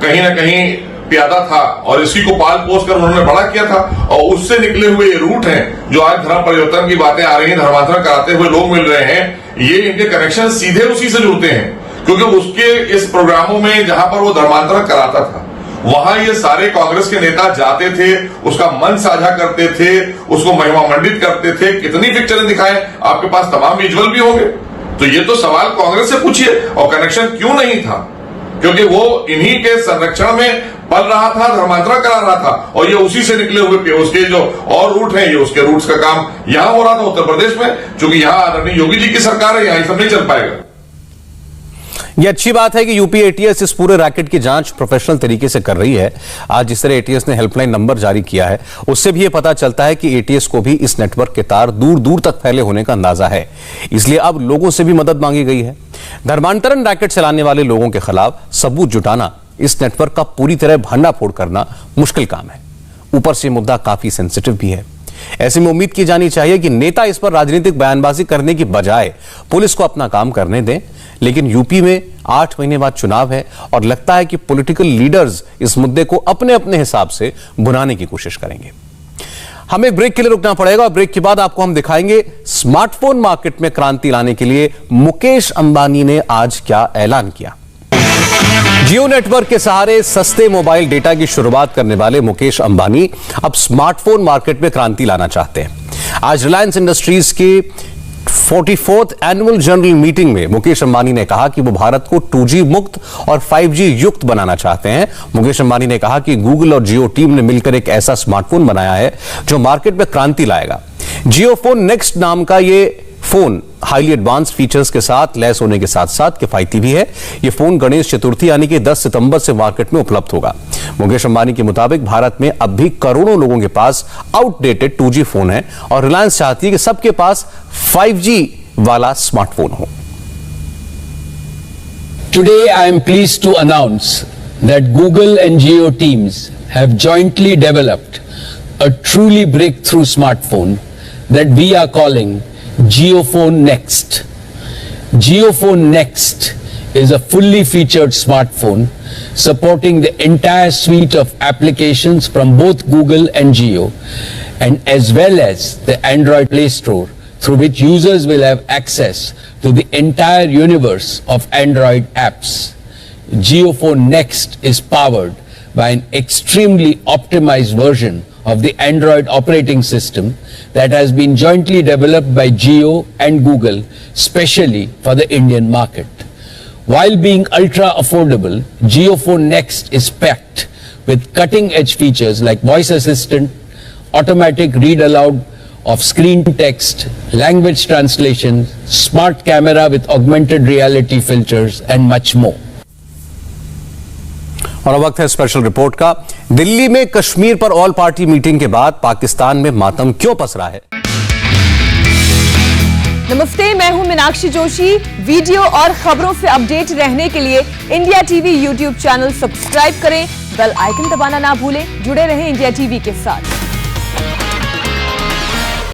कहीं ना कहीं प्यादा था और इसी को पाल पोस कर उन्होंने बड़ा किया था और उससे निकले हुए ये रूट हैं जो आज धर्म परिवर्तन की बातें आ रही हैं, धर्मांतरण कराते हुए लोग मिल रहे हैं, ये इनके कनेक्शन सीधे उसी से जुड़ते हैं। क्योंकि उसके इस प्रोग्रामों में जहां पर वो धर्मांतरण कराता था, वहां ये सारे कांग्रेस के नेता जाते थे, उसका मन साझा करते थे, उसको महिमा मंडित करते थे। कितनी पिक्चरें दिखाएं, आपके पास तमाम विजुअल भी होंगे। तो ये तो सवाल कांग्रेस से पूछिए। और कनेक्शन क्यों नहीं था? क्योंकि वो इन्हीं के संरक्षण में पल रहा था, धर्मांतरण करा रहा था और ये उसी से निकले हुए उसके जो और रूट हैं, ये उसके रूट्स का काम यहां हो रहा था उत्तर प्रदेश में। क्योंकि यहां आदरणीय योगी जी की सरकार है, यहां ये सब नहीं चल पाएगा। यह अच्छी बात है कि यूपी एटीएस इस पूरे रैकेट की जांच प्रोफेशनल तरीके से कर रही है। आज जिस तरह एटीएस ने हेल्पलाइन नंबर जारी किया है, उससे भी यह पता चलता है कि एटीएस को भी इस नेटवर्क के तार दूर दूर तक फैले होने का अंदाजा है। इसलिए अब लोगों से भी मदद मांगी गई है। धर्मांतरण रैकेट चलाने वाले लोगों के खिलाफ सबूत जुटाना, इस नेटवर्क का पूरी तरह भंडाफोड़ करना मुश्किल काम है। ऊपर से मुद्दा काफी सेंसिटिव भी है। ऐसे में उम्मीद की जानी चाहिए कि नेता इस पर राजनीतिक बयानबाजी करने की बजाय पुलिस को अपना काम करने दें। लेकिन यूपी में 8 महीने बाद चुनाव है और लगता है कि पॉलिटिकल लीडर्स इस मुद्दे को अपने अपने हिसाब से भुनाने की कोशिश करेंगे। हमें एक ब्रेक के लिए रुकना पड़ेगा और ब्रेक के बाद आपको हम दिखाएंगे स्मार्टफोन मार्केट में क्रांति लाने के लिए मुकेश अंबानी ने आज क्या ऐलान किया। जियो नेटवर्क के सहारे सस्ते मोबाइल डेटा की शुरुआत करने वाले मुकेश अंबानी अब स्मार्टफोन मार्केट में क्रांति लाना चाहते हैं। आज रिलायंस इंडस्ट्रीज के 44th एनुअल जनरल मीटिंग में मुकेश अंबानी ने कहा कि वो भारत को 2G मुक्त और 5G युक्त बनाना चाहते हैं। मुकेश अंबानी ने कहा कि गूगल और जियो टीम ने मिलकर एक ऐसा स्मार्टफोन बनाया है जो मार्केट में क्रांति लाएगा। जियो फोन नेक्स्ट नाम का ये फोन हाईली एडवांस फीचर्स के साथ लैस होने के साथ साथ किफायती भी है। यह फोन गणेश चतुर्थी यानी कि 10 सितंबर से मार्केट में उपलब्ध होगा। मुकेश अंबानी के मुताबिक भारत में अब भी करोड़ों लोगों के पास आउटडेटेड 2G फोन है और रिलायंस चाहती है कि सबके पास 5G वाला स्मार्टफोन हो। Today I am pleased to announce that Google and Jio teams have jointly developed a truly breakthrough smartphone that we are calling JioPhone Next. JioPhone Next is a fully featured smartphone supporting the entire suite of applications from both Google and Jio, and as well as the Android Play Store, through which users will have access to the entire universe of Android apps. JioPhone Next is powered by an extremely optimized version of the Android operating system that has been jointly developed by Jio and Google specially for the Indian market. While being ultra affordable, JioPhone Next is packed with cutting-edge features like voice assistant, automatic read aloud of screen text, language translation, smart camera with augmented reality filters and much more. और अब वक्त है special report का। दिल्ली में कश्मीर पर all party meeting के बाद पाकिस्तान में मातम क्यों पसरा है? नमस्ते, मैं हूं मीनाक्षी जोशी। वीडियो और खबरों से अपडेट रहने के लिए India TV YouTube channel subscribe करें, बेल आइकन दबाना ना भूलें। जुड़े रहें इंडिया टीवी के साथ।